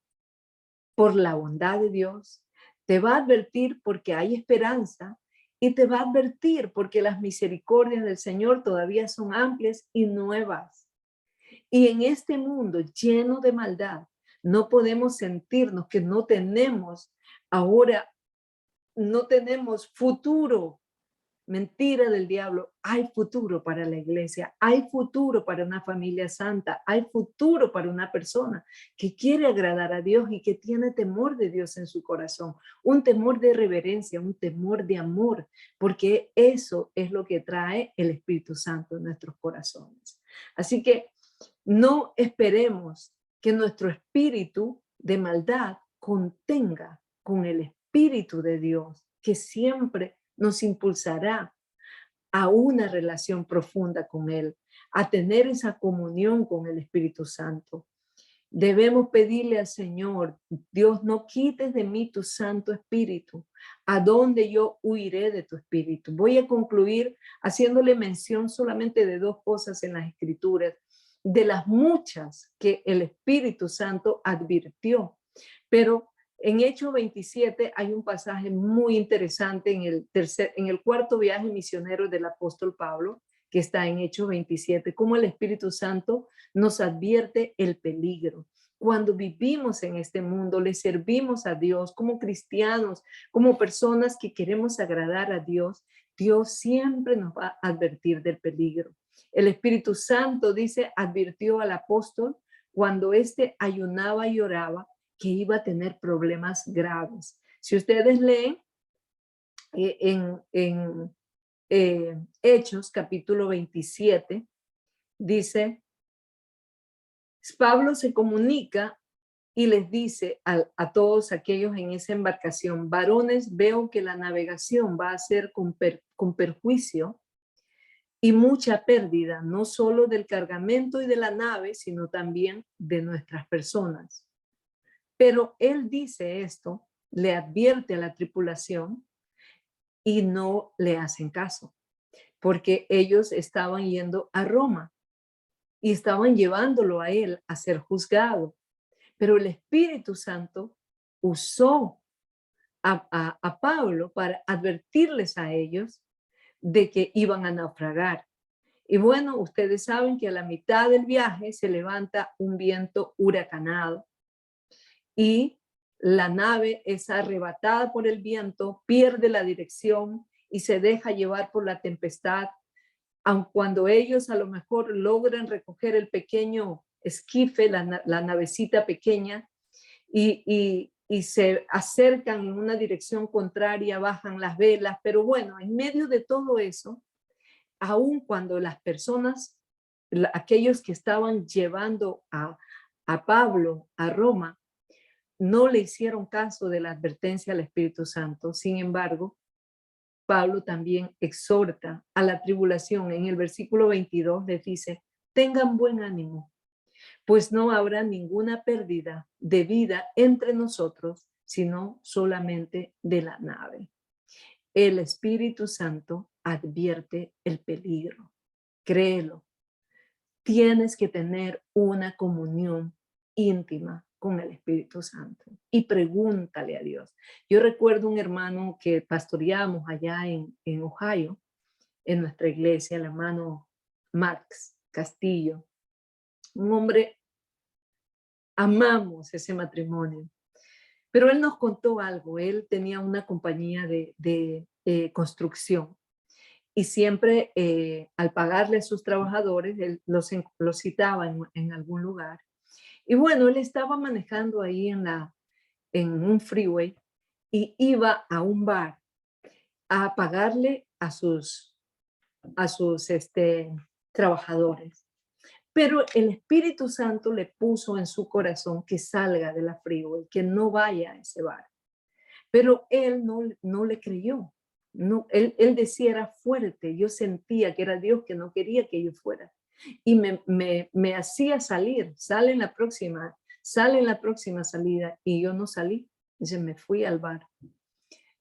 por la bondad de Dios, te va a advertir porque hay esperanza y te va a advertir porque las misericordias del Señor todavía son amplias y nuevas. Y en este mundo lleno de maldad, no podemos sentirnos que no tenemos ahora, no tenemos futuro. Mentira del diablo, hay futuro para la iglesia, hay futuro para una familia santa, hay futuro para una persona que quiere agradar a Dios y que tiene temor de Dios en su corazón, un temor de reverencia, un temor de amor, porque eso es lo que trae el Espíritu Santo en nuestros corazones. Así que no esperemos que nuestro espíritu de maldad contenga con el Espíritu de Dios, que siempre nos impulsará a una relación profunda con Él, a tener esa comunión con el Espíritu Santo. Debemos pedirle al Señor, Dios, no quites de mí tu Santo Espíritu. ¿A dónde yo huiré de tu Espíritu? Voy a concluir haciéndole mención solamente de dos cosas en las Escrituras, de las muchas que el Espíritu Santo advirtió. Pero en Hechos 27 hay un pasaje muy interesante en el cuarto viaje misionero del apóstol Pablo, que está en Hechos 27, cómo el Espíritu Santo nos advierte el peligro. Cuando vivimos en este mundo, le servimos a Dios como cristianos, como personas que queremos agradar a Dios, Dios siempre nos va a advertir del peligro. El Espíritu Santo, dice, advirtió al apóstol cuando éste ayunaba y oraba que iba a tener problemas graves. Si ustedes leen en Hechos capítulo 27, dice, Pablo se comunica y les dice a todos aquellos en esa embarcación, varones, veo que la navegación va a ser con perjuicio y mucha pérdida, no solo del cargamento y de la nave, sino también de nuestras personas. Pero él dice esto, le advierte a la tripulación y no le hacen caso, porque ellos estaban yendo a Roma. y estaban llevándolo a él a ser juzgado. Pero el Espíritu Santo usó a Pablo para advertirles a ellos de que iban a naufragar. Y bueno, ustedes saben que a la mitad del viaje se levanta un viento huracanado y la nave es arrebatada por el viento, pierde la dirección y se deja llevar por la tempestad. Aun cuando ellos a lo mejor logran recoger el pequeño esquife, la navecita pequeña, y se acercan en una dirección contraria, bajan las velas, pero bueno, en medio de todo eso, aun cuando las personas, aquellos que estaban llevando a Pablo a Roma, no le hicieron caso de la advertencia al Espíritu Santo. Sin embargo, Pablo también exhorta a la tribulación. En el versículo 22 les dice, tengan buen ánimo, pues no habrá ninguna pérdida de vida entre nosotros, sino solamente de la nave. El Espíritu Santo advierte el peligro. Créelo. Tienes que tener una comunión íntima con el Espíritu Santo y pregúntale a Dios. Yo recuerdo un hermano que pastoreamos allá en Ohio, en nuestra iglesia, el hermano Max Castillo, un hombre, amamos ese matrimonio, pero él nos contó algo. Él tenía una compañía de construcción y siempre al pagarle a sus trabajadores, él los citaba en algún lugar. Y bueno, él estaba manejando ahí en un freeway y iba a un bar a pagarle a sus trabajadores. Pero el Espíritu Santo le puso en su corazón que salga de la freeway, que no vaya a ese bar. Pero él no le creyó. No, él decía era fuerte. Yo sentía que era Dios que no quería que yo fuera. Y me hacía salir, sale en la próxima salida, y yo no salí. Entonces me fui al bar.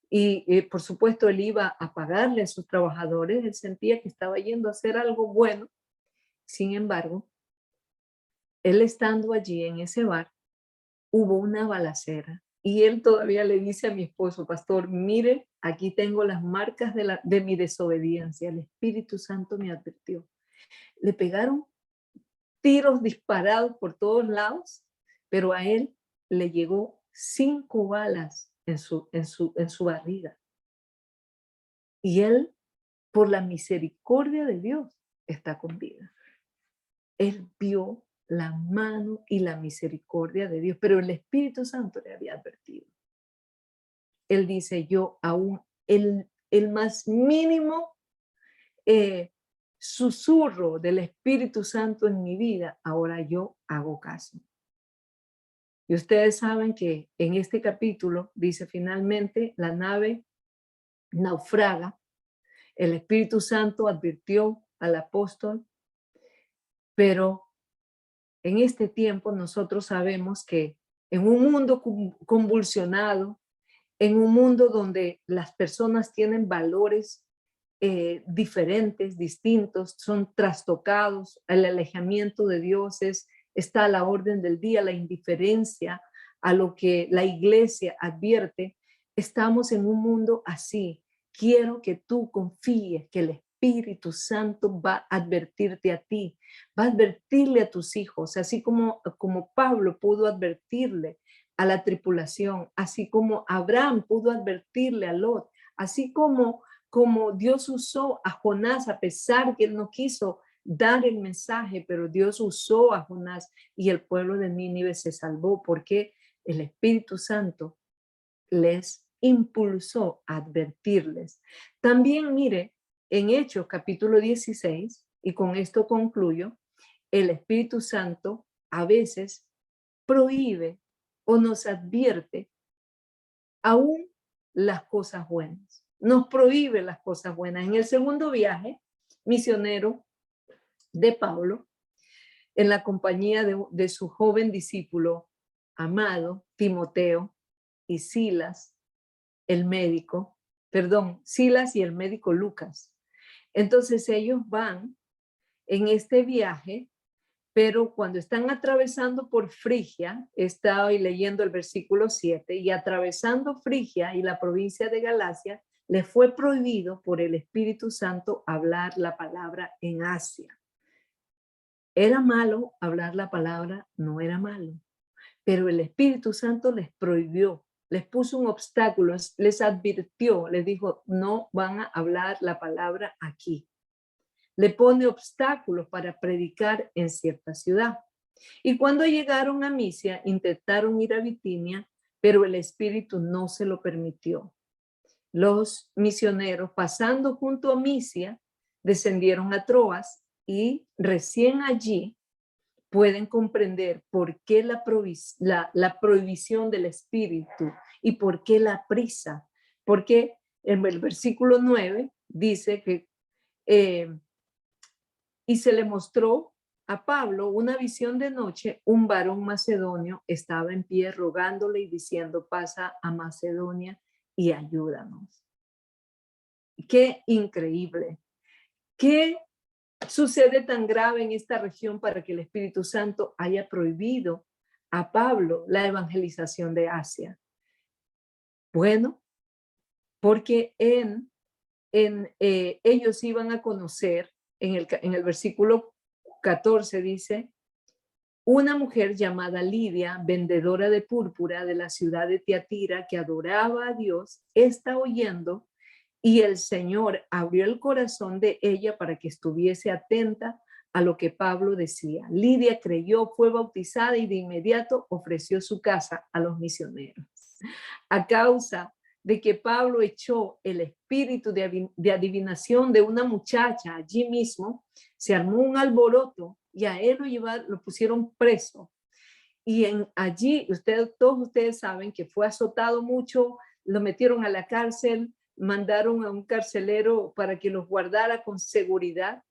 Y por supuesto él iba a pagarle a sus trabajadores, él sentía que estaba yendo a hacer algo bueno. Sin embargo, él estando allí en ese bar, hubo una balacera y él todavía le dice a mi esposo, pastor, mire, aquí tengo las marcas de mi desobediencia. El Espíritu Santo me advirtió. Le pegaron tiros disparados por todos lados, pero a él le llegó 5 balas en su barriga. Y él, por la misericordia de Dios, está con vida. Él vio la mano y la misericordia de Dios, pero el Espíritu Santo le había advertido. Él dice, yo aún el más mínimo susurro del Espíritu Santo en mi vida, ahora yo hago caso. Y ustedes saben que en este capítulo dice finalmente la nave naufraga, el Espíritu Santo advirtió al apóstol, pero en este tiempo nosotros sabemos que en un mundo convulsionado, en un mundo donde las personas tienen valores diferentes, distintos, son trastocados, el alejamiento de Dios está a la orden del día, la indiferencia a lo que la iglesia advierte. Estamos en un mundo así. Quiero que tú confíes que el Espíritu Santo va a advertirte a ti, va a advertirle a tus hijos, así como Pablo pudo advertirle a la tripulación, así como Abraham pudo advertirle a Lot, así como Dios usó a Jonás, a pesar que él no quiso dar el mensaje, pero Dios usó a Jonás y el pueblo de Nínive se salvó porque el Espíritu Santo les impulsó a advertirles. También mire, en Hechos capítulo 16, y con esto concluyo, el Espíritu Santo a veces prohíbe o nos advierte aún las cosas buenas. Nos prohíbe las cosas buenas. En el segundo viaje misionero de Pablo, en la compañía de su joven discípulo amado, Timoteo, y Silas y el médico Lucas. Entonces ellos van en este viaje Pero cuando están atravesando por Frigia, estaba leyendo el versículo 7, y atravesando Frigia y la provincia de Galacia, les fue prohibido por el Espíritu Santo hablar la palabra en Asia. ¿Era malo hablar la palabra? No era malo. Pero el Espíritu Santo les prohibió, les puso un obstáculo, les advirtió, les dijo, no van a hablar la palabra aquí. Le pone obstáculos para predicar en cierta ciudad. Y cuando llegaron a Misia, intentaron ir a Bitinia, pero el Espíritu no se lo permitió. Los misioneros, pasando junto a Misia, descendieron a Troas y recién allí pueden comprender por qué la prohibición del Espíritu y por qué la prisa. Porque en el versículo 9 dice que y se le mostró a Pablo una visión de noche, un varón macedonio estaba en pie rogándole y diciendo, pasa a Macedonia y ayúdanos. Qué increíble. ¿Qué sucede tan grave en esta región para que el Espíritu Santo haya prohibido a Pablo la evangelización de Asia? Bueno, porque ellos iban a conocer, en el versículo 14 dice, una mujer llamada Lidia, vendedora de púrpura de la ciudad de Tiatira, que adoraba a Dios, está oyendo, y el Señor abrió el corazón de ella para que estuviese atenta a lo que Pablo decía. Lidia creyó, fue bautizada y de inmediato ofreció su casa a los misioneros. A causa de que Pablo echó el espíritu de adivinación de una muchacha allí mismo, se armó un alboroto y a él lo pusieron preso. Y allí, todos ustedes saben que fue azotado mucho, lo metieron a la cárcel, mandaron a un carcelero para que los guardara con seguridad,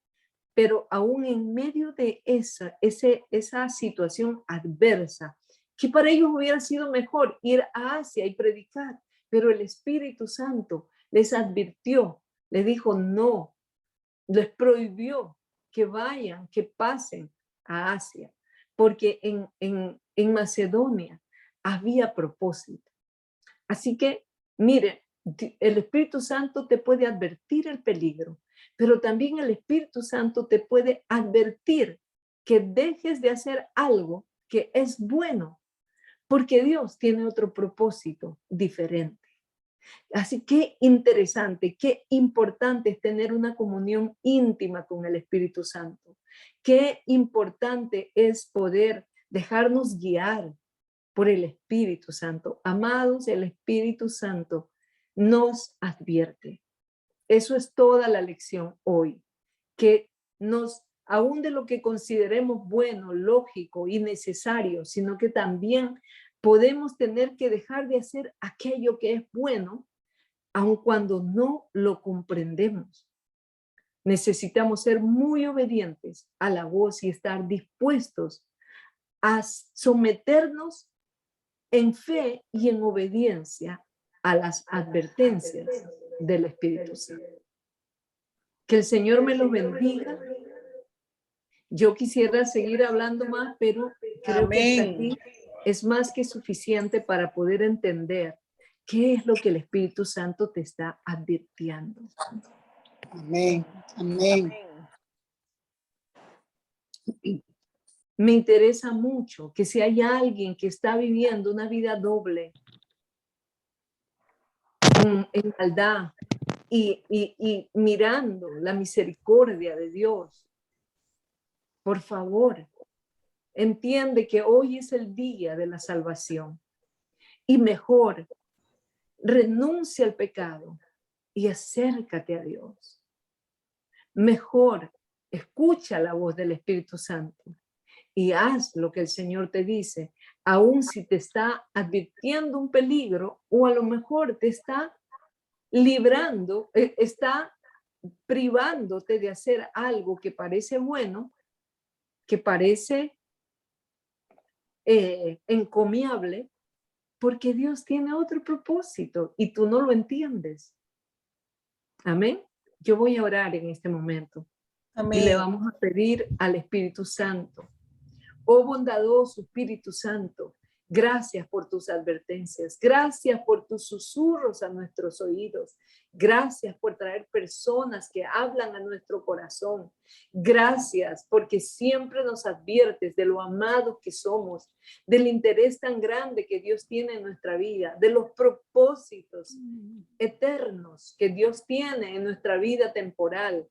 pero aún en medio de esa situación adversa, que para ellos hubiera sido mejor ir a Asia y predicar, pero el Espíritu Santo les advirtió, les dijo no, les prohibió que vayan, que pasen a Asia, porque en Macedonia había propósito. Así que, mire, el Espíritu Santo te puede advertir el peligro, pero también el Espíritu Santo te puede advertir que dejes de hacer algo que es bueno, porque Dios tiene otro propósito diferente. Así que interesante, qué importante es tener una comunión íntima con el Espíritu Santo. Qué importante es poder dejarnos guiar por el Espíritu Santo. Amados, el Espíritu Santo nos advierte. Eso es toda la lección hoy, que aún de lo que consideremos bueno, lógico y necesario, sino que también podemos tener que dejar de hacer aquello que es bueno, aun cuando no lo comprendemos. Necesitamos ser muy obedientes a la voz y estar dispuestos a someternos en fe y en obediencia a las advertencias del Espíritu Santo. Que el Señor me los bendiga. Yo quisiera seguir hablando más, pero creo que hasta aquí es más que suficiente para poder entender qué es lo que el Espíritu Santo te está advirtiendo. Amén. Amén. Me interesa mucho que si hay alguien que está viviendo una vida doble en maldad y mirando la misericordia de Dios, por favor, entiende que hoy es el día de la salvación y mejor renuncia al pecado y acércate a Dios. Mejor escucha la voz del Espíritu Santo y haz lo que el Señor te dice, aun si te está advirtiendo un peligro o a lo mejor te está librando, está privándote de hacer algo que parece bueno, que parece encomiable, porque Dios tiene otro propósito y tú no lo entiendes. Amén. Yo voy a orar en este momento. Amén. Y le vamos a pedir al Espíritu Santo Oh bondadoso Espíritu Santo, gracias por tus advertencias, gracias por tus susurros a nuestros oídos, gracias por traer personas que hablan a nuestro corazón, gracias porque siempre nos adviertes de lo amados que somos, del interés tan grande que Dios tiene en nuestra vida, de los propósitos eternos que Dios tiene en nuestra vida temporal.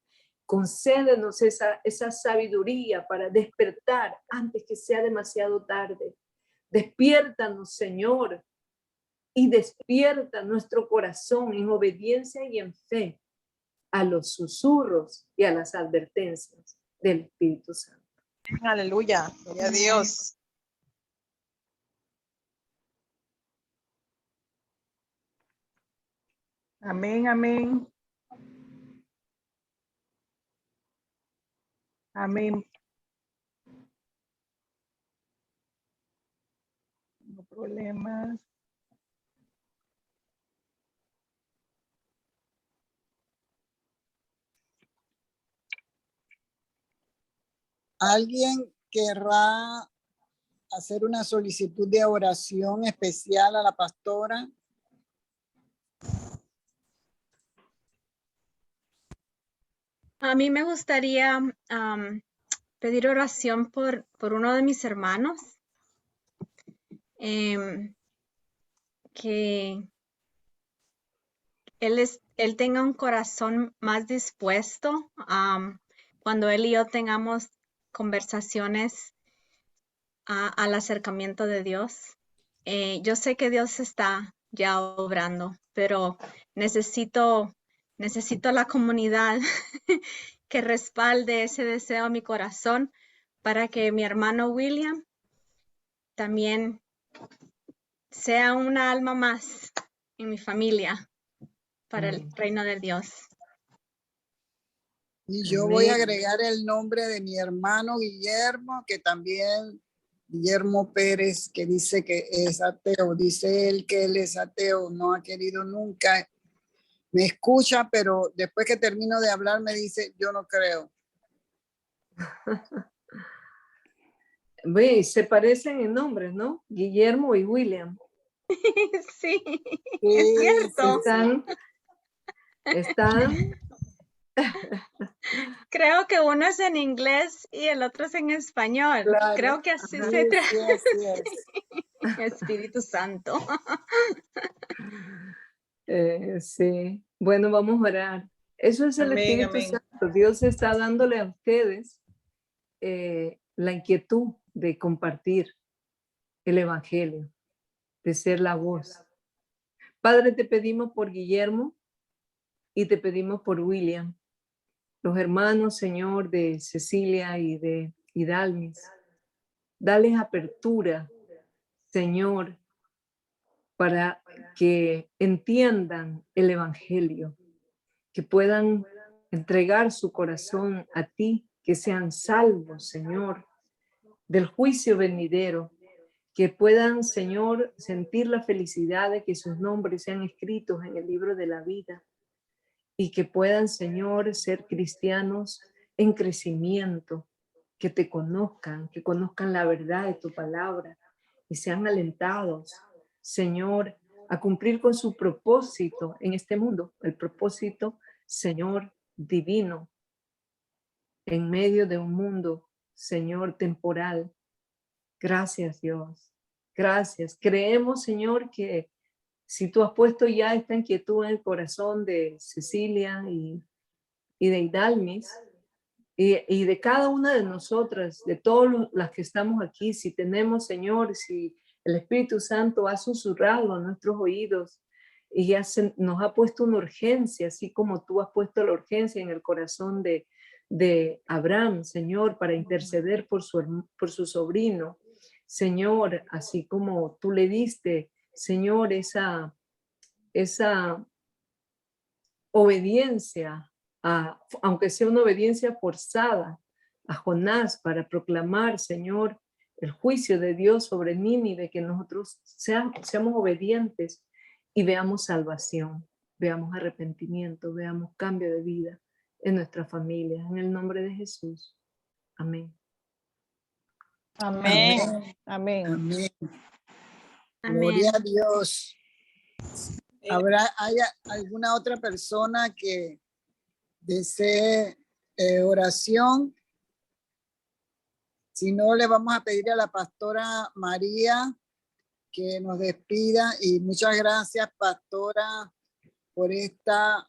Concédenos esa sabiduría para despertar antes que sea demasiado tarde. Despiértanos, Señor, y despierta nuestro corazón en obediencia y en fe a los susurros y a las advertencias del Espíritu Santo. Aleluya, gloria a Dios. Amén, amén. Amén. No problemas. ¿Alguien querrá hacer una solicitud de oración especial a la pastora? A mí me gustaría pedir oración por uno de mis hermanos, que él tenga un corazón más dispuesto cuando él y yo tengamos conversaciones al acercamiento de Dios. Yo sé que Dios está ya obrando, pero necesito la comunidad que respalde ese deseo en mi corazón para que mi hermano William también sea una alma más en mi familia para el reino de Dios. Y yo voy a agregar el nombre de mi hermano Guillermo, que también, Guillermo Pérez, que dice que es ateo. Dice él que él es ateo, no ha querido nunca. Me escucha, pero después que termino de hablar me dice, yo no creo. Ve, se parecen en nombres, ¿no? Guillermo y William. Sí, es cierto. Están. Creo que uno es en inglés y el otro es en español. Claro. Creo que así Sí, se sí, así es. Espíritu Santo. Sí. Bueno, vamos a orar. Eso es el Amén, Espíritu amén. Santo. Dios está dándole a ustedes la inquietud de compartir el Evangelio, de ser la voz. Padre, te pedimos por Guillermo y te pedimos por William, los hermanos, Señor, de Cecilia y de Hidalmis. Dales apertura, Señor, para que entiendan el Evangelio, que puedan entregar su corazón a ti, que sean salvos, Señor, del juicio venidero, que puedan, Señor, sentir la felicidad de que sus nombres sean escritos en el libro de la vida y que puedan, Señor, ser cristianos en crecimiento, que te conozcan, que conozcan la verdad de tu palabra y sean alentados, Señor, a cumplir con su propósito en este mundo, el propósito, Señor, divino, en medio de un mundo, Señor, temporal. Gracias, Dios. Gracias. Creemos, Señor, que si tú has puesto ya esta inquietud en el corazón de Cecilia y de Hidalmis y de cada una de nosotras, de todas las que estamos aquí, si tenemos, Señor, si el Espíritu Santo ha susurrado a nuestros oídos y ya nos ha puesto una urgencia, así como tú has puesto la urgencia en el corazón de Abraham, Señor, para interceder por su sobrino. Señor, así como tú le diste, Señor, esa obediencia, aunque sea una obediencia forzada, a Jonás para proclamar, Señor, el juicio de Dios sobre Nínive, que nosotros seamos obedientes y veamos salvación, veamos arrepentimiento, veamos cambio de vida en nuestra familia, en el nombre de Jesús. Amén. Amén. Amén. Amén. Amén. Gloria a Dios. ¿Hay alguna otra persona que desee oración? Si no, le vamos a pedir a la pastora María que nos despida. Y muchas gracias, pastora, por esta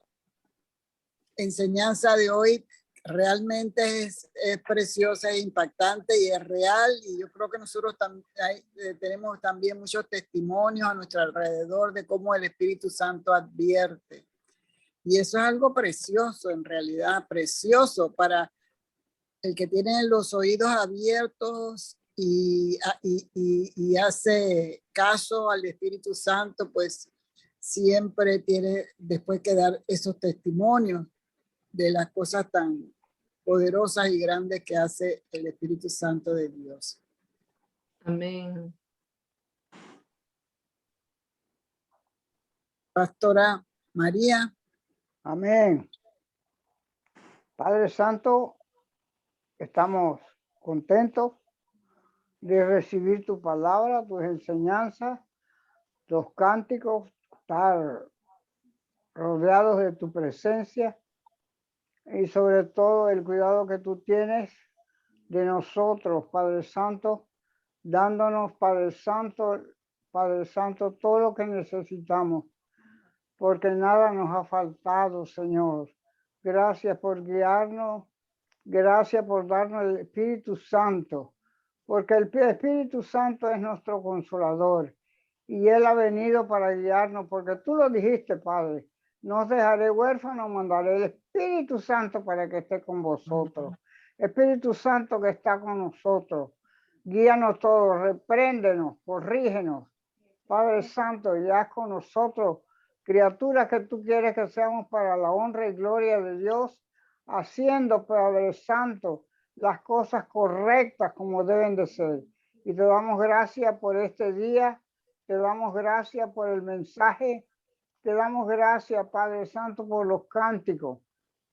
enseñanza de hoy. Realmente es preciosa, es impactante y es real. Y yo creo que nosotros tenemos también muchos testimonios a nuestro alrededor de cómo el Espíritu Santo advierte. Y eso es algo precioso, en realidad, precioso para el que tiene los oídos abiertos y hace caso al Espíritu Santo, pues siempre tiene después que dar esos testimonios de las cosas tan poderosas y grandes que hace el Espíritu Santo de Dios. Amén. Pastora María. Amén. Padre Santo, estamos contentos de recibir tu palabra, tus enseñanzas, los cánticos, estar rodeados de tu presencia y sobre todo el cuidado que tú tienes de nosotros, Padre Santo, dándonos, Padre Santo, todo lo que necesitamos, porque nada nos ha faltado, Señor. Gracias por guiarnos, gracias por darnos el Espíritu Santo, porque el Espíritu Santo es nuestro consolador y Él ha venido para guiarnos, porque tú lo dijiste, Padre. No os dejaré huérfanos, mandaré el Espíritu Santo para que esté con vosotros. Espíritu Santo que está con nosotros, guíanos todos, repréndenos, corrígenos. Padre Santo, y haz con nosotros criaturas que tú quieres que seamos para la honra y gloria de Dios, haciendo, Padre Santo, las cosas correctas como deben de ser. Y te damos gracias por este día, te damos gracias por el mensaje, te damos gracias, Padre Santo, por los cánticos,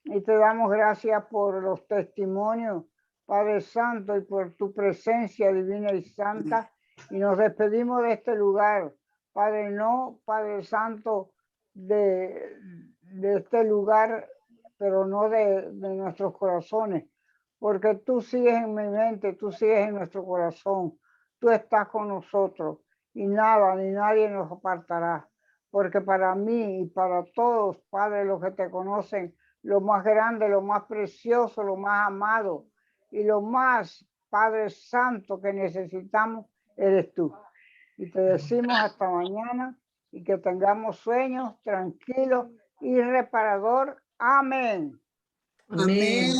y te damos gracias por los testimonios, Padre Santo, y por tu presencia divina y santa. Y nos despedimos de este lugar, Padre, no, Padre Santo, de este lugar, pero no de nuestros corazones, porque tú sigues en mi mente, tú sigues en nuestro corazón, tú estás con nosotros y nada ni nadie nos apartará, porque para mí y para todos, Padre, los que te conocen, lo más grande, lo más precioso, lo más amado y lo más, Padre Santo, que necesitamos, eres tú. Y te decimos hasta mañana y que tengamos sueños tranquilos y reparador. Amén. Amén,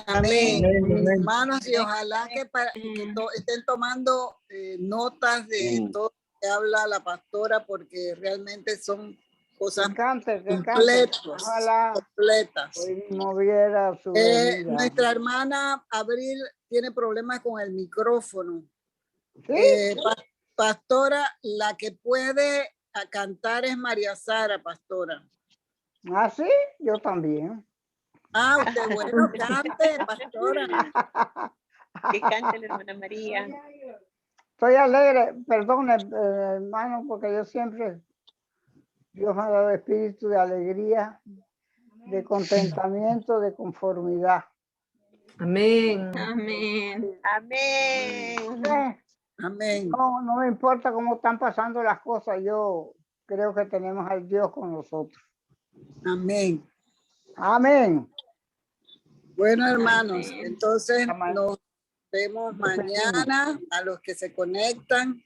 Amén. amén. Hermanos, y ojalá que estén tomando notas de todo lo que habla la pastora, porque realmente son cosas completas. Hoy moviera su venida. Nuestra hermana Abril tiene problemas con el micrófono. ¿Sí? Pastora, la que puede cantar es María Sara, pastora. ¿Ah, sí? Yo también. Ah, usted, bueno, cante, pastora. Que cante la hermana María. Estoy alegre, perdón, hermano, porque yo siempre, Dios me ha dado espíritu de alegría, de contentamiento, de conformidad. Amén. Amén. Amén. Amén. No me importa cómo están pasando las cosas, yo creo que tenemos al Dios con nosotros. Amén. Amén. Bueno, hermanos, Amén. entonces nos vemos mañana a los que se conectan.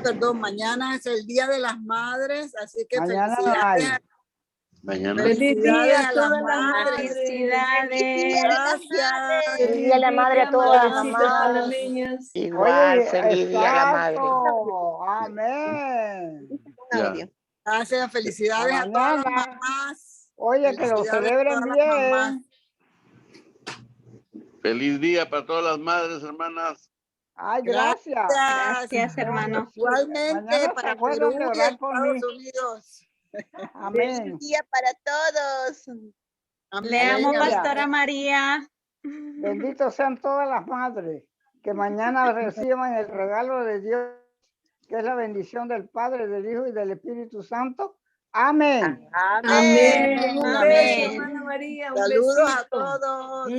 Perdón, mañana es el Día de las Madres, así que Mañana felicidades. Mañana. Feliz día a A las todas las madres. Felicidades. Gracias. Feliz Día de la Madre a todas las madrecitas mamás. panameñas. Igual, Oye, feliz Día a la Madre. exacto. Amén. Audio. Gracias, felicidades a todas las Mañana. mamás. Oye, que lo Felicidades a celebren todas las mamás. bien. Feliz día para todas las madres, hermanas. Ay, gracias. Gracias, hermano. Igualmente Mañana se para acuerdan de Perú y orar por mí. Estados Unidos. Amén. Feliz día para todos. Amén. Le amo, Aleluya. Pastora María. Benditos sean todas las madres. Que mañana reciban el regalo de Dios, que es la bendición del Padre, del Hijo y del Espíritu Santo. Amén. Amén. Un beso, Amén. hermana María. Un Saludos a besito. todos.